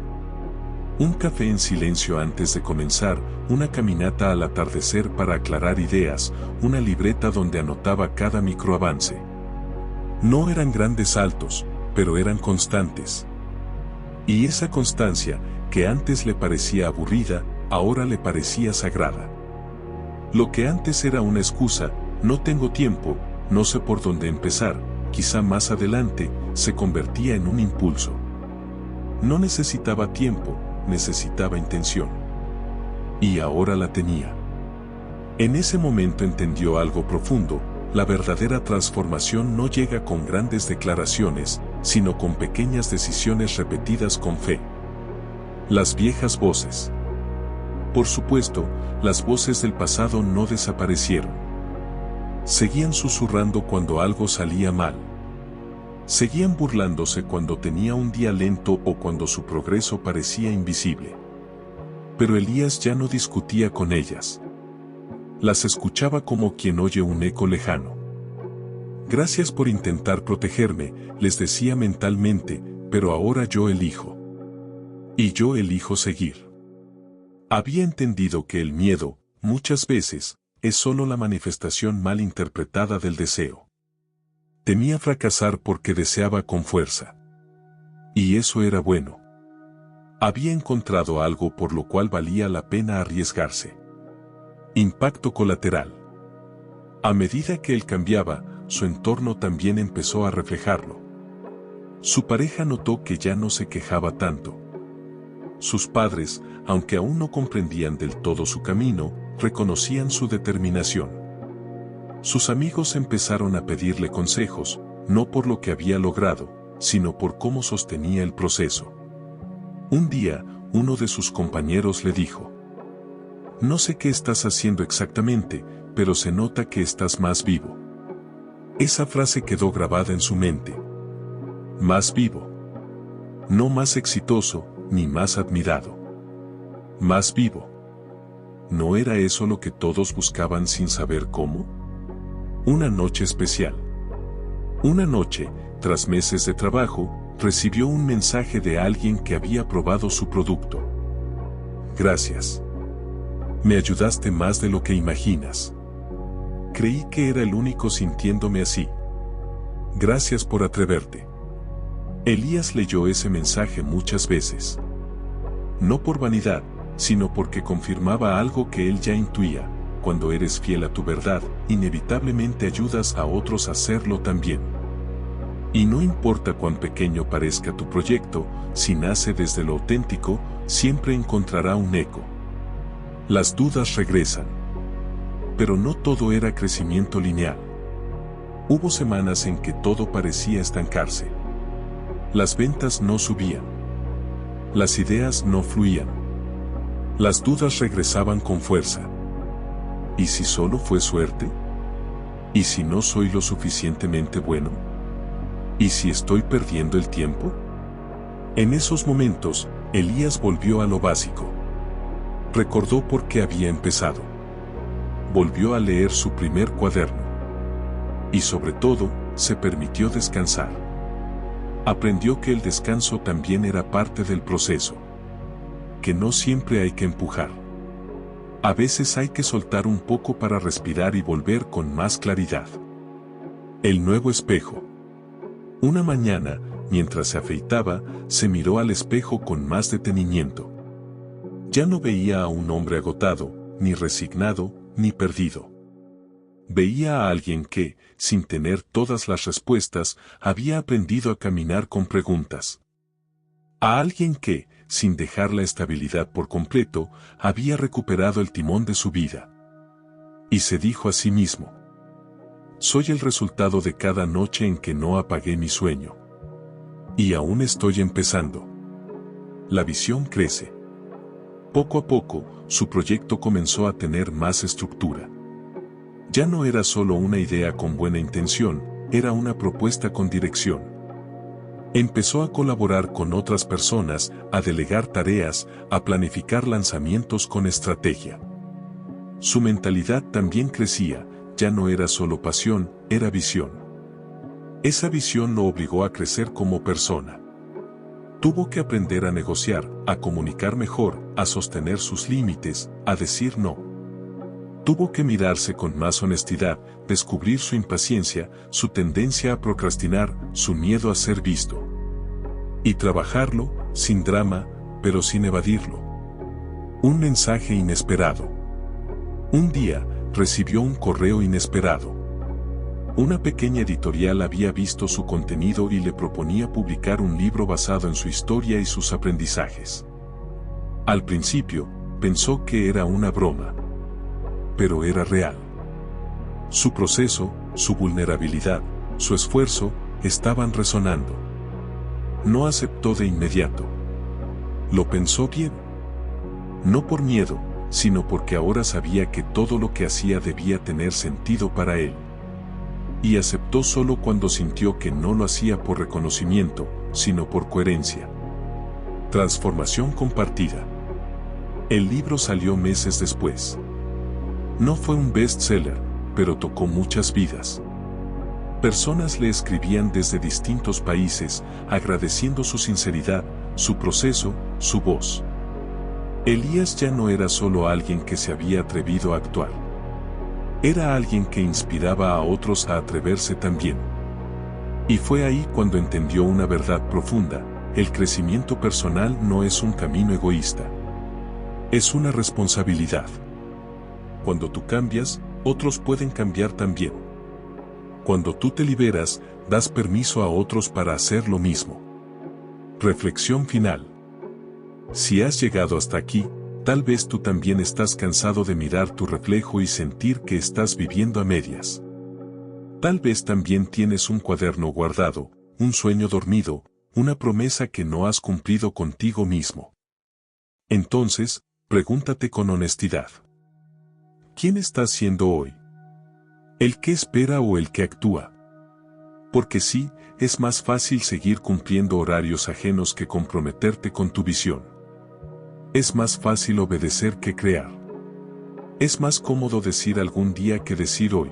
Un café en silencio antes de comenzar, una caminata al atardecer para aclarar ideas, una libreta donde anotaba cada microavance. No eran grandes saltos, pero eran constantes. Y esa constancia, que antes le parecía aburrida, ahora le parecía sagrada. Lo que antes era una excusa, no tengo tiempo, no sé por dónde empezar, quizá más adelante, se convertía en un impulso. No necesitaba tiempo, necesitaba intención. Y ahora la tenía. En ese momento entendió algo profundo: la verdadera transformación no llega con grandes declaraciones, sino con pequeñas decisiones repetidas con fe. Las viejas voces. Por supuesto, las voces del pasado no desaparecieron. Seguían susurrando cuando algo salía mal. Seguían burlándose cuando tenía un día lento o cuando su progreso parecía invisible. Pero Elías ya no discutía con ellas. Las escuchaba como quien oye un eco lejano. Gracias por intentar protegerme, les decía mentalmente, pero ahora yo elijo. Y yo elijo seguir. Había entendido que el miedo, muchas veces, es solo la manifestación mal interpretada del deseo. Temía fracasar porque deseaba con fuerza. Y eso era bueno. Había encontrado algo por lo cual valía la pena arriesgarse. Impacto colateral. A medida que él cambiaba, su entorno también empezó a reflejarlo. Su pareja notó que ya no se quejaba tanto. Sus padres, aunque aún no comprendían del todo su camino, reconocían su determinación. Sus amigos empezaron a pedirle consejos, no por lo que había logrado, sino por cómo sostenía el proceso. Un día, uno de sus compañeros le dijo: no sé qué estás haciendo exactamente, pero se nota que estás más vivo. Esa frase quedó grabada en su mente. Más vivo. No más exitoso, ni más admirado. Más vivo. ¿No era eso lo que todos buscaban sin saber cómo? Una noche especial. Una noche, tras meses de trabajo, recibió un mensaje de alguien que había probado su producto. Gracias. Me ayudaste más de lo que imaginas. Creí que era el único sintiéndome así. Gracias por atreverte. Elías leyó ese mensaje muchas veces. No por vanidad, sino porque confirmaba algo que él ya intuía: cuando eres fiel a tu verdad, inevitablemente ayudas a otros a hacerlo también. Y no importa cuán pequeño parezca tu proyecto, si nace desde lo auténtico, siempre encontrará un eco. Las dudas regresan. Pero no todo era crecimiento lineal. Hubo semanas en que todo parecía estancarse. Las ventas no subían. Las ideas no fluían. Las dudas regresaban con fuerza. ¿Y si solo fue suerte? ¿Y si no soy lo suficientemente bueno? ¿Y si estoy perdiendo el tiempo? En esos momentos, Elías volvió a lo básico. Recordó por qué había empezado. Volvió a leer su primer cuaderno. Y sobre todo, se permitió descansar. Aprendió que el descanso también era parte del proceso. Que no siempre hay que empujar. A veces hay que soltar un poco para respirar y volver con más claridad. El nuevo espejo. Una mañana, mientras se afeitaba, se miró al espejo con más detenimiento. Ya no veía a un hombre agotado, ni resignado, ni perdido. Veía a alguien que, sin tener todas las respuestas, había aprendido a caminar con preguntas. A alguien que, sin dejar la estabilidad por completo, había recuperado el timón de su vida. Y se dijo a sí mismo: soy el resultado de cada noche en que no apagué mi sueño. Y aún estoy empezando. La visión crece. Poco a poco, su proyecto comenzó a tener más estructura. Ya no era solo una idea con buena intención, era una propuesta con dirección. Empezó a colaborar con otras personas, a delegar tareas, a planificar lanzamientos con estrategia. Su mentalidad también crecía, ya no era solo pasión, era visión. Esa visión lo obligó a crecer como persona. Tuvo que aprender a negociar, a comunicar mejor, a sostener sus límites, a decir no. Tuvo que mirarse con más honestidad, descubrir su impaciencia, su tendencia a procrastinar, su miedo a ser visto. Y trabajarlo, sin drama, pero sin evadirlo. Un mensaje inesperado. Un día, recibió un correo inesperado. Una pequeña editorial había visto su contenido y le proponía publicar un libro basado en su historia y sus aprendizajes. Al principio, pensó que era una broma. Pero era real. Su proceso, su vulnerabilidad, su esfuerzo, estaban resonando. No aceptó de inmediato. Lo pensó bien. No por miedo, sino porque ahora sabía que todo lo que hacía debía tener sentido para él. Y aceptó solo cuando sintió que no lo hacía por reconocimiento, sino por coherencia. Transformación compartida. El libro salió meses después. No fue un bestseller, pero tocó muchas vidas. Personas le escribían desde distintos países, agradeciendo su sinceridad, su proceso, su voz. Elías ya no era solo alguien que se había atrevido a actuar. Era alguien que inspiraba a otros a atreverse también. Y fue ahí cuando entendió una verdad profunda: el crecimiento personal no es un camino egoísta. Es una responsabilidad. Cuando tú cambias, otros pueden cambiar también. Cuando tú te liberas, das permiso a otros para hacer lo mismo. Reflexión final. Si has llegado hasta aquí, tal vez tú también estás cansado de mirar tu reflejo y sentir que estás viviendo a medias. Tal vez también tienes un cuaderno guardado, un sueño dormido, una promesa que no has cumplido contigo mismo. Entonces, pregúntate con honestidad: ¿quién estás siendo hoy? ¿El que espera o el que actúa? Porque sí, es más fácil seguir cumpliendo horarios ajenos que comprometerte con tu visión. Es más fácil obedecer que crear. Es más cómodo decir algún día que decir hoy.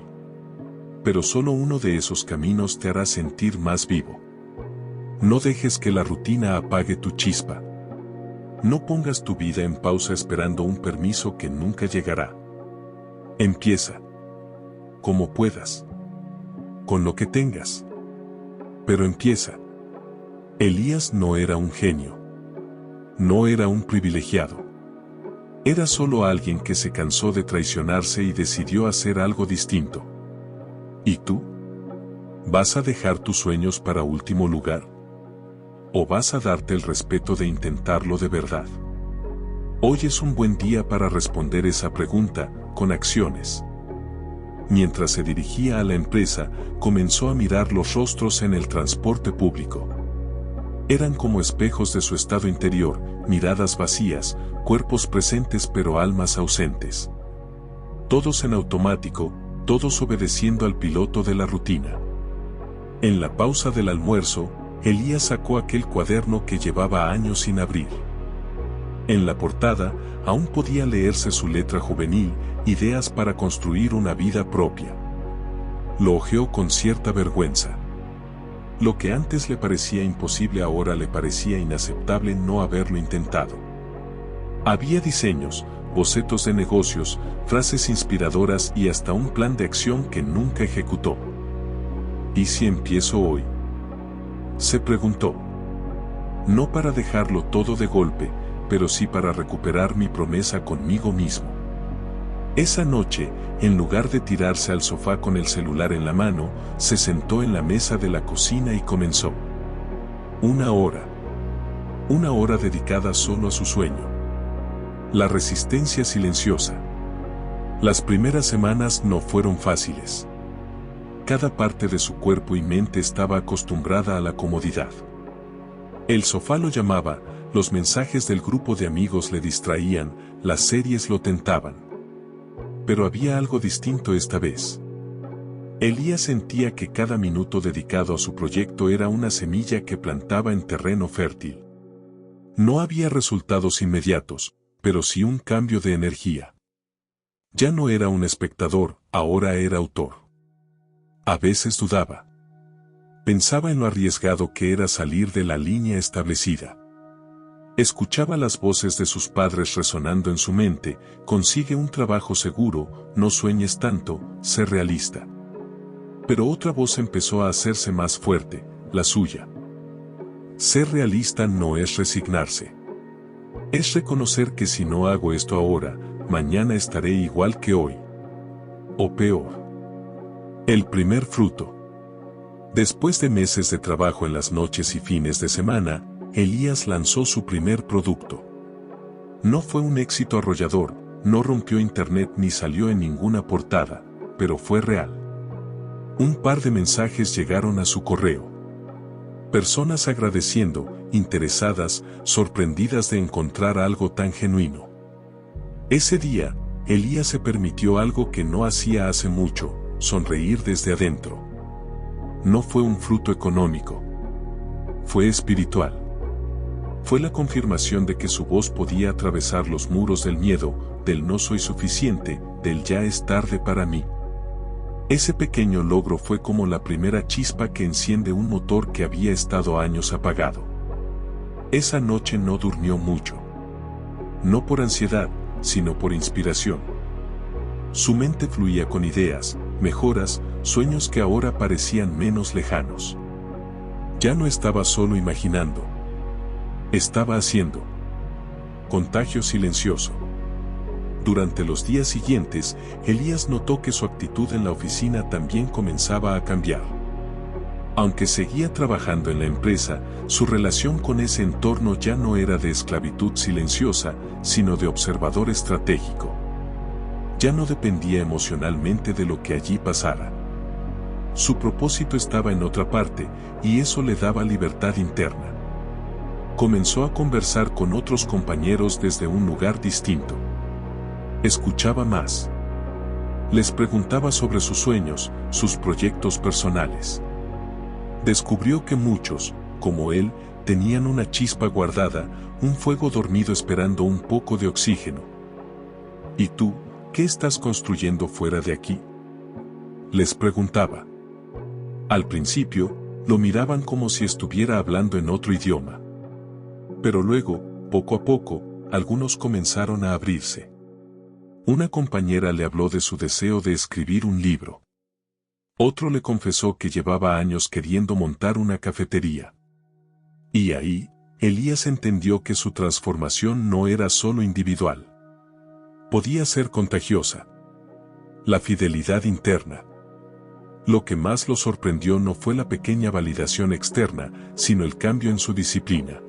Pero solo uno de esos caminos te hará sentir más vivo. No dejes que la rutina apague tu chispa. No pongas tu vida en pausa esperando un permiso que nunca llegará. Empieza. Como puedas. Con lo que tengas. Pero empieza. Elías no era un genio. No era un privilegiado. Era solo alguien que se cansó de traicionarse y decidió hacer algo distinto. ¿Y tú? ¿Vas a dejar tus sueños para último lugar? ¿O vas a darte el respeto de intentarlo de verdad? Hoy es un buen día para responder esa pregunta, con acciones. Mientras se dirigía a la empresa, comenzó a mirar los rostros en el transporte público. Eran como espejos de su estado interior, miradas vacías, cuerpos presentes pero almas ausentes. Todos en automático, todos obedeciendo al piloto de la rutina. En la pausa del almuerzo, Elías sacó aquel cuaderno que llevaba años sin abrir. En la portada, aún podía leerse su letra juvenil: ideas para construir una vida propia. Lo hojeó con cierta vergüenza. Lo que antes le parecía imposible ahora le parecía inaceptable no haberlo intentado. Había diseños, bocetos de negocios, frases inspiradoras y hasta un plan de acción que nunca ejecutó. ¿Y si empiezo hoy?, se preguntó. No para dejarlo todo de golpe, pero sí para recuperar mi promesa conmigo mismo. Esa noche, en lugar de tirarse al sofá con el celular en la mano, se sentó en la mesa de la cocina y comenzó. 1 hora. 1 hora dedicada solo a su sueño. La resistencia silenciosa. Las primeras semanas no fueron fáciles. Cada parte de su cuerpo y mente estaba acostumbrada a la comodidad. El sofá lo llamaba, los mensajes del grupo de amigos le distraían, las series lo tentaban. Pero había algo distinto esta vez. Elías sentía que cada minuto dedicado a su proyecto era una semilla que plantaba en terreno fértil. No había resultados inmediatos, pero sí un cambio de energía. Ya no era un espectador, ahora era autor. A veces dudaba. Pensaba en lo arriesgado que era salir de la línea establecida. Escuchaba las voces de sus padres resonando en su mente: consigue un trabajo seguro, no sueñes tanto, sé realista. Pero otra voz empezó a hacerse más fuerte, la suya. Ser realista no es resignarse. Es reconocer que si no hago esto ahora, mañana estaré igual que hoy. O peor. El primer fruto. Después de meses de trabajo en las noches y fines de semana, Elías lanzó su primer producto. No fue un éxito arrollador, no rompió internet ni salió en ninguna portada, pero fue real. Un par de mensajes llegaron a su correo. Personas agradeciendo, interesadas, sorprendidas de encontrar algo tan genuino. Ese día, Elías se permitió algo que no hacía hace mucho: sonreír desde adentro. No fue un fruto económico. Fue espiritual. Fue la confirmación de que su voz podía atravesar los muros del miedo, del no soy suficiente, del ya es tarde para mí. Ese pequeño logro fue como la primera chispa que enciende un motor que había estado años apagado. Esa noche no durmió mucho. No por ansiedad, sino por inspiración. Su mente fluía con ideas, mejoras, sueños que ahora parecían menos lejanos. Ya no estaba solo imaginando. Estaba haciendo. Contagio silencioso. Durante los días siguientes, Elías notó que su actitud en la oficina también comenzaba a cambiar. Aunque seguía trabajando en la empresa, su relación con ese entorno ya no era de esclavitud silenciosa, sino de observador estratégico. Ya no dependía emocionalmente de lo que allí pasara. Su propósito estaba en otra parte, y eso le daba libertad interna. Comenzó a conversar con otros compañeros desde un lugar distinto. Escuchaba más. Les preguntaba sobre sus sueños, sus proyectos personales. Descubrió que muchos, como él, tenían una chispa guardada, un fuego dormido esperando un poco de oxígeno. ¿Y tú, qué estás construyendo fuera de aquí?, les preguntaba. Al principio, lo miraban como si estuviera hablando en otro idioma. Pero luego, poco a poco, algunos comenzaron a abrirse. Una compañera le habló de su deseo de escribir un libro. Otro le confesó que llevaba años queriendo montar una cafetería. Y ahí, Elías entendió que su transformación no era solo individual. Podía ser contagiosa. La fidelidad interna. Lo que más lo sorprendió no fue la pequeña validación externa, sino el cambio en su disciplina.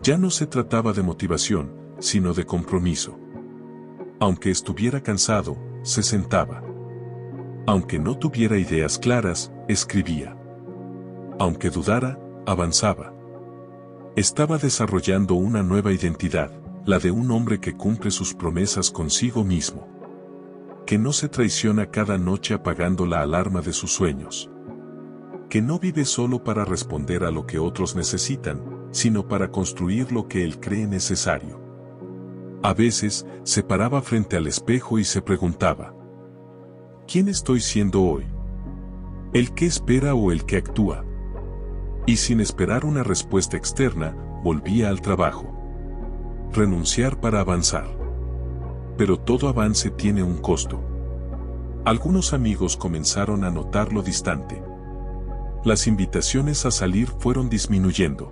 Ya no se trataba de motivación, sino de compromiso. Aunque estuviera cansado, se sentaba. Aunque no tuviera ideas claras, escribía. Aunque dudara, avanzaba. Estaba desarrollando una nueva identidad, la de un hombre que cumple sus promesas consigo mismo. Que no se traiciona cada noche apagando la alarma de sus sueños. Que no vive solo para responder a lo que otros necesitan, sino para construir lo que él cree necesario. A veces, se paraba frente al espejo y se preguntaba: ¿quién estoy siendo hoy? ¿El que espera o el que actúa? Y sin esperar una respuesta externa, volvía al trabajo. Renunciar para avanzar. Pero todo avance tiene un costo. Algunos amigos comenzaron a notarlo distante. Las invitaciones a salir fueron disminuyendo.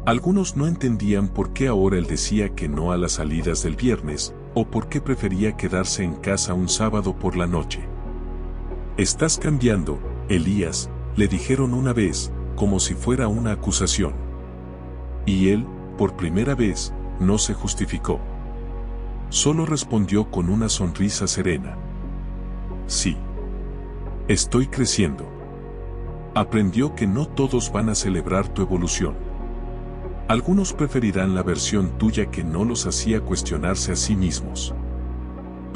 Algunos no entendían por qué ahora él decía que no a las salidas del viernes, o por qué prefería quedarse en casa un sábado por la noche. «Estás cambiando, Elías», le dijeron una vez, como si fuera una acusación. Y él, por primera vez, no se justificó. Solo respondió con una sonrisa serena: «Sí. Estoy creciendo». Aprendió que no todos van a celebrar tu evolución. Algunos preferirán la versión tuya que no los hacía cuestionarse a sí mismos.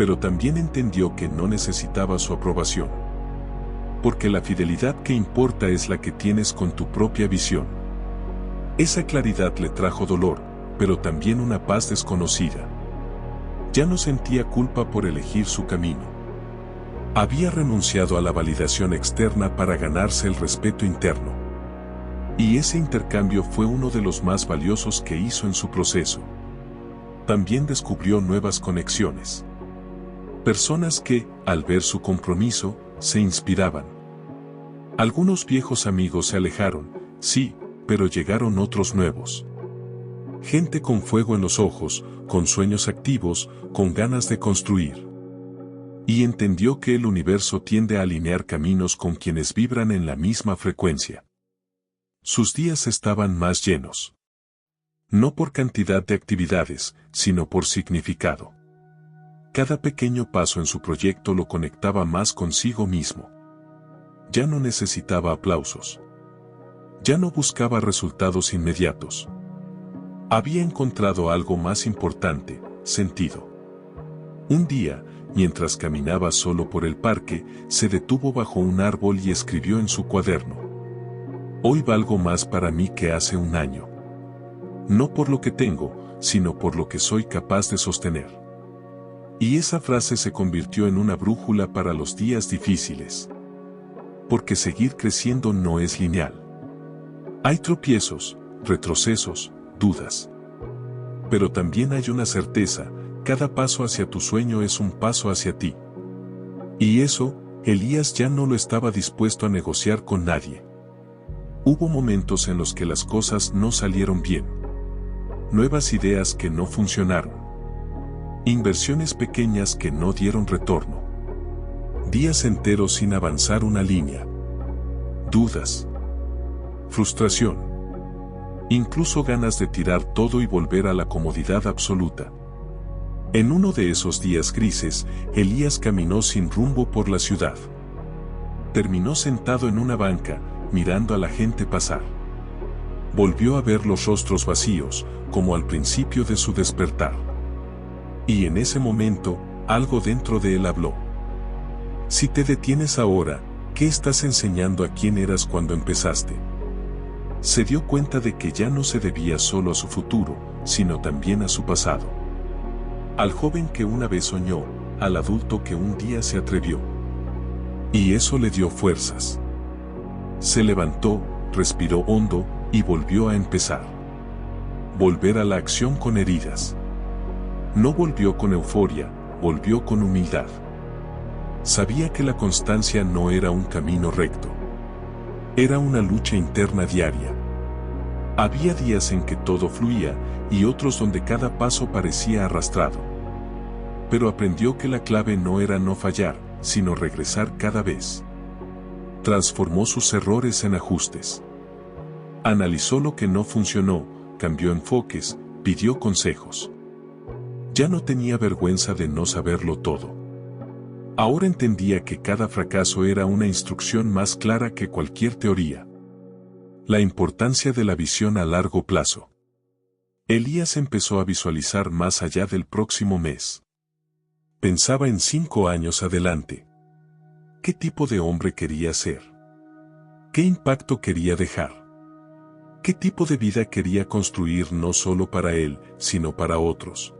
pero también entendió que no necesitaba su aprobación. Porque la fidelidad que importa es la que tienes con tu propia visión. Esa claridad le trajo dolor, pero también una paz desconocida. Ya no sentía culpa por elegir su camino. Había renunciado a la validación externa para ganarse el respeto interno. Y ese intercambio fue uno de los más valiosos que hizo en su proceso. También descubrió nuevas conexiones. Personas que, al ver su compromiso, se inspiraban. Algunos viejos amigos se alejaron, sí, pero llegaron otros nuevos. Gente con fuego en los ojos, con sueños activos, con ganas de construir. Y entendió que el universo tiende a alinear caminos con quienes vibran en la misma frecuencia. Sus días estaban más llenos. No por cantidad de actividades, sino por significado. Cada pequeño paso en su proyecto lo conectaba más consigo mismo. Ya no necesitaba aplausos. Ya no buscaba resultados inmediatos. Había encontrado algo más importante, sentido. Un día, mientras caminaba solo por el parque, se detuvo bajo un árbol y escribió en su cuaderno: Hoy valgo más para mí que hace un año. No por lo que tengo, sino por lo que soy capaz de sostener. Y esa frase se convirtió en una brújula para los días difíciles. Porque seguir creciendo no es lineal. Hay tropiezos, retrocesos, dudas. Pero también hay una certeza: cada paso hacia tu sueño es un paso hacia ti. Y eso, Elías ya no lo estaba dispuesto a negociar con nadie. Hubo momentos en los que las cosas no salieron bien. Nuevas ideas que no funcionaron. Inversiones pequeñas que no dieron retorno. Días enteros sin avanzar una línea. Dudas. Frustración. Incluso ganas de tirar todo y volver a la comodidad absoluta. En uno de esos días grises, Elías caminó sin rumbo por la ciudad. Terminó sentado en una banca, mirando a la gente pasar. Volvió a ver los rostros vacíos, como al principio de su despertar. Y en ese momento, algo dentro de él habló. Si te detienes ahora, ¿qué estás enseñando a quién eras cuando empezaste? Se dio cuenta de que ya no se debía solo a su futuro, sino también a su pasado. Al joven que una vez soñó, al adulto que un día se atrevió. Y eso le dio fuerzas. Se levantó, respiró hondo, y volvió a empezar. Volver a la acción con heridas. No volvió con euforia, volvió con humildad. Sabía que la constancia no era un camino recto. Era una lucha interna diaria. Había días en que todo fluía, y otros donde cada paso parecía arrastrado. Pero aprendió que la clave no era no fallar, sino regresar cada vez. Transformó sus errores en ajustes. Analizó lo que no funcionó, cambió enfoques, pidió consejos. Ya no tenía vergüenza de no saberlo todo. Ahora entendía que cada fracaso era una instrucción más clara que cualquier teoría. La importancia de la visión a largo plazo. Elías empezó a visualizar más allá del próximo mes. Pensaba en 5 años adelante. ¿Qué tipo de hombre quería ser? ¿Qué impacto quería dejar? ¿Qué tipo de vida quería construir no solo para él, sino para otros?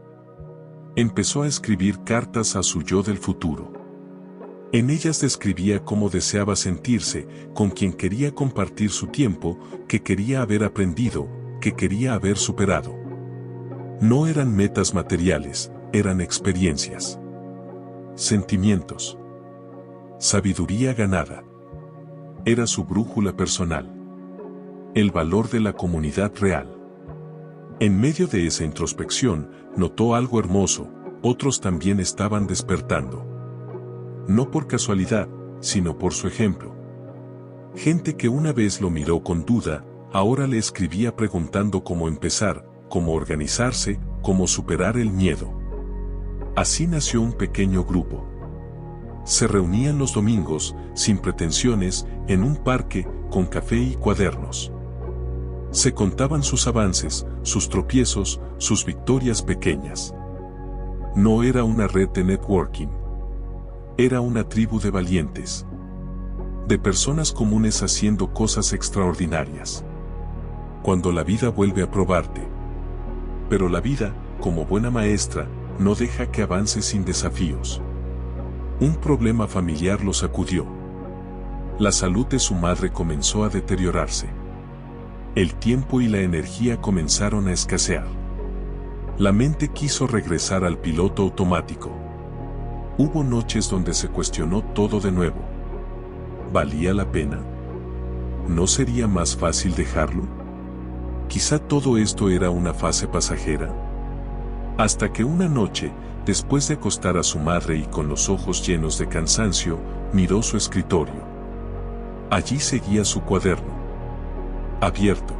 Empezó a escribir cartas a su yo del futuro. En ellas describía cómo deseaba sentirse, con quien quería compartir su tiempo, que quería haber aprendido, que quería haber superado. No eran metas materiales, eran experiencias. Sentimientos. Sabiduría ganada. Era su brújula personal. El valor de la comunidad real. En medio de esa introspección, notó algo hermoso: otros también estaban despertando. No por casualidad, sino por su ejemplo. Gente que una vez lo miró con duda, ahora le escribía preguntando cómo empezar, cómo organizarse, cómo superar el miedo. Así nació un pequeño grupo. Se reunían los domingos, sin pretensiones, en un parque, con café y cuadernos. Se contaban sus avances, sus tropiezos, sus victorias pequeñas. No era una red de networking. Era una tribu de valientes. De personas comunes haciendo cosas extraordinarias. Cuando la vida vuelve a probarte. Pero la vida, como buena maestra, no deja que avance sin desafíos. Un problema familiar lo sacudió. La salud de su madre comenzó a deteriorarse. El tiempo y la energía comenzaron a escasear. La mente quiso regresar al piloto automático. Hubo noches donde se cuestionó todo de nuevo. ¿Valía la pena? ¿No sería más fácil dejarlo? Quizá todo esto era una fase pasajera. Hasta que una noche, después de acostar a su madre y con los ojos llenos de cansancio, miró su escritorio. Allí seguía su cuaderno. Abierto.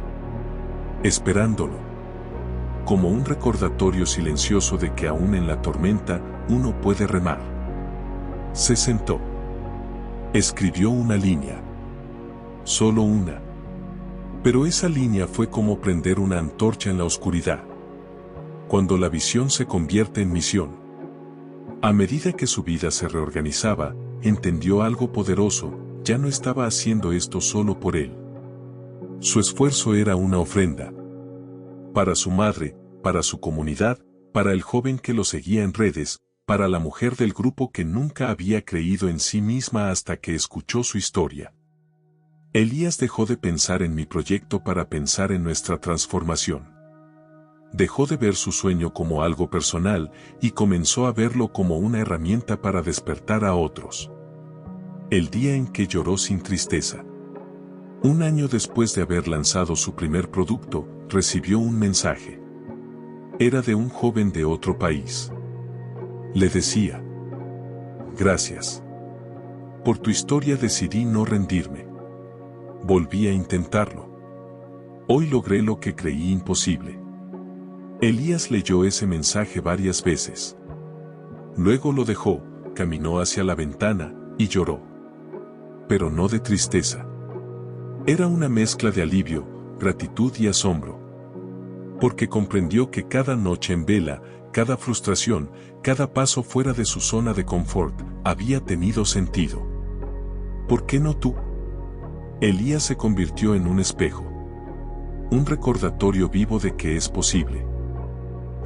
Esperándolo. Como un recordatorio silencioso de que aún en la tormenta, uno puede remar. Se sentó. Escribió una línea. Solo una. Pero esa línea fue como prender una antorcha en la oscuridad. Cuando la visión se convierte en misión. A medida que su vida se reorganizaba, entendió algo poderoso, ya no estaba haciendo esto solo por él. Su esfuerzo era una ofrenda. Para su madre, para su comunidad, para el joven que lo seguía en redes, para la mujer del grupo que nunca había creído en sí misma hasta que escuchó su historia. Elías dejó de pensar en mi proyecto para pensar en nuestra transformación. Dejó de ver su sueño como algo personal y comenzó a verlo como una herramienta para despertar a otros. El día en que lloró sin tristeza. Un año después de haber lanzado su primer producto, recibió un mensaje. Era de un joven de otro país. Le decía: gracias. Por tu historia decidí no rendirme. Volví a intentarlo. Hoy logré lo que creí imposible. Elías leyó ese mensaje varias veces. Luego lo dejó, caminó hacia la ventana y lloró. Pero no de tristeza. Era una mezcla de alivio, gratitud y asombro. Porque comprendió que cada noche en vela, cada frustración, cada paso fuera de su zona de confort, había tenido sentido. ¿Por qué no tú? Elías se convirtió en un espejo. Un recordatorio vivo de que es posible.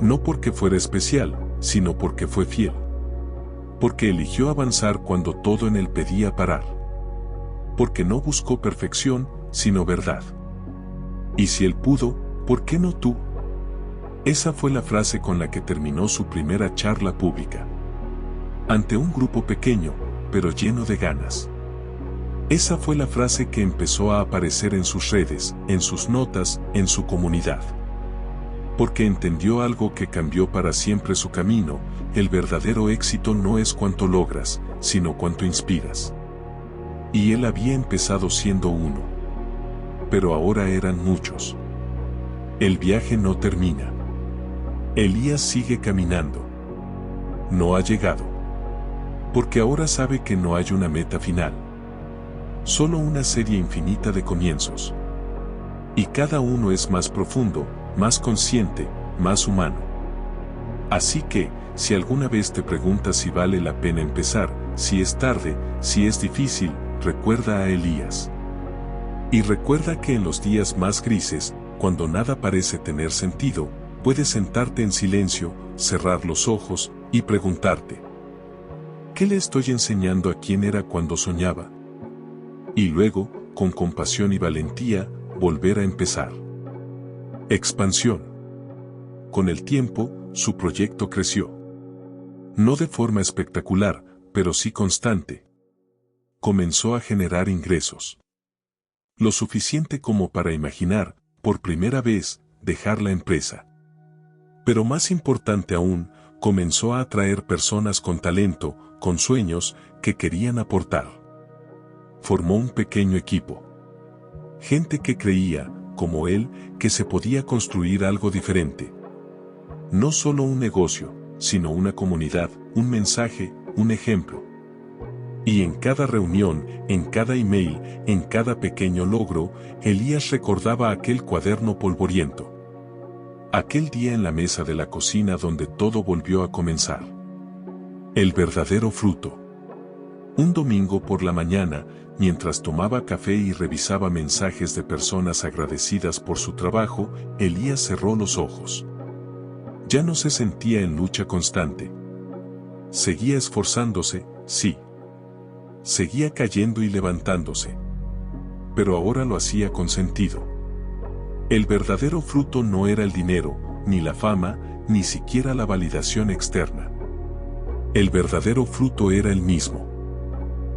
No porque fuera especial, sino porque fue fiel. Porque eligió avanzar cuando todo en él pedía parar. Porque no buscó perfección, sino verdad. Y si él pudo, ¿por qué no tú? Esa fue la frase con la que terminó su primera charla pública. Ante un grupo pequeño, pero lleno de ganas. Esa fue la frase que empezó a aparecer en sus redes, en sus notas, en su comunidad. Porque entendió algo que cambió para siempre su camino: el verdadero éxito no es cuánto logras, sino cuánto inspiras. Y él había empezado siendo uno. Pero ahora eran muchos. El viaje no termina. Elías sigue caminando. No ha llegado. Porque ahora sabe que no hay una meta final. Solo una serie infinita de comienzos. Y cada uno es más profundo, más consciente, más humano. Así que, si alguna vez te preguntas si vale la pena empezar, si es tarde, si es difícil, recuerda a Elías. Y recuerda que en los días más grises, cuando nada parece tener sentido, puedes sentarte en silencio, cerrar los ojos y preguntarte: ¿qué le estoy enseñando a quien era cuando soñaba? Y luego, con compasión y valentía, volver a empezar. Expansión. Con el tiempo, su proyecto creció. No de forma espectacular, pero sí constante. Comenzó a generar ingresos. Lo suficiente como para imaginar, por primera vez, dejar la empresa. Pero más importante aún, comenzó a atraer personas con talento, con sueños, que querían aportar. Formó un pequeño equipo. Gente que creía, como él, que se podía construir algo diferente. No solo un negocio, sino una comunidad, un mensaje, un ejemplo. Y en cada reunión, en cada email, en cada pequeño logro, Elías recordaba aquel cuaderno polvoriento. Aquel día en la mesa de la cocina donde todo volvió a comenzar. El verdadero fruto. Un domingo por la mañana, mientras tomaba café y revisaba mensajes de personas agradecidas por su trabajo, Elías cerró los ojos. Ya no se sentía en lucha constante. Seguía esforzándose, sí. Seguía cayendo y levantándose. Pero ahora lo hacía con sentido. El verdadero fruto no era el dinero, ni la fama, ni siquiera la validación externa. El verdadero fruto era el mismo.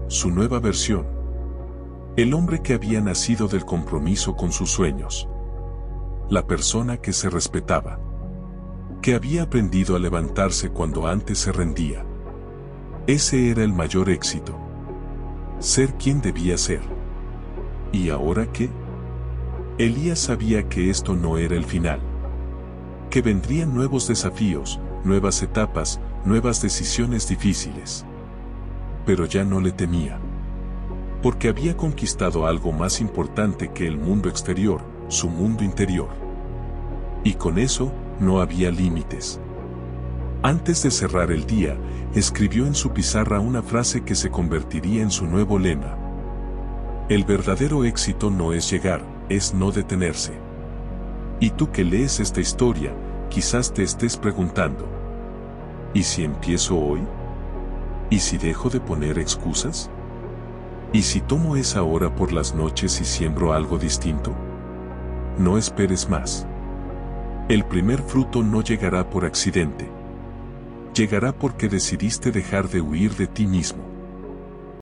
Su nueva versión. El hombre que había nacido del compromiso con sus sueños. La persona que se respetaba. Que había aprendido a levantarse cuando antes se rendía. Ese era el mayor éxito. Ser quien debía ser. ¿Y ahora qué? Elías sabía que esto no era el final. Que vendrían nuevos desafíos, nuevas etapas, nuevas decisiones difíciles. Pero ya no le temía. Porque había conquistado algo más importante que el mundo exterior, su mundo interior. Y con eso, no había límites. Antes de cerrar el día, escribió en su pizarra una frase que se convertiría en su nuevo lema. El verdadero éxito no es llegar, es no detenerse. Y tú que lees esta historia, quizás te estés preguntando, ¿y si empiezo hoy? ¿Y si dejo de poner excusas? ¿Y si tomo esa hora por las noches y siembro algo distinto? No esperes más. El primer fruto no llegará por accidente. Llegará porque decidiste dejar de huir de ti mismo.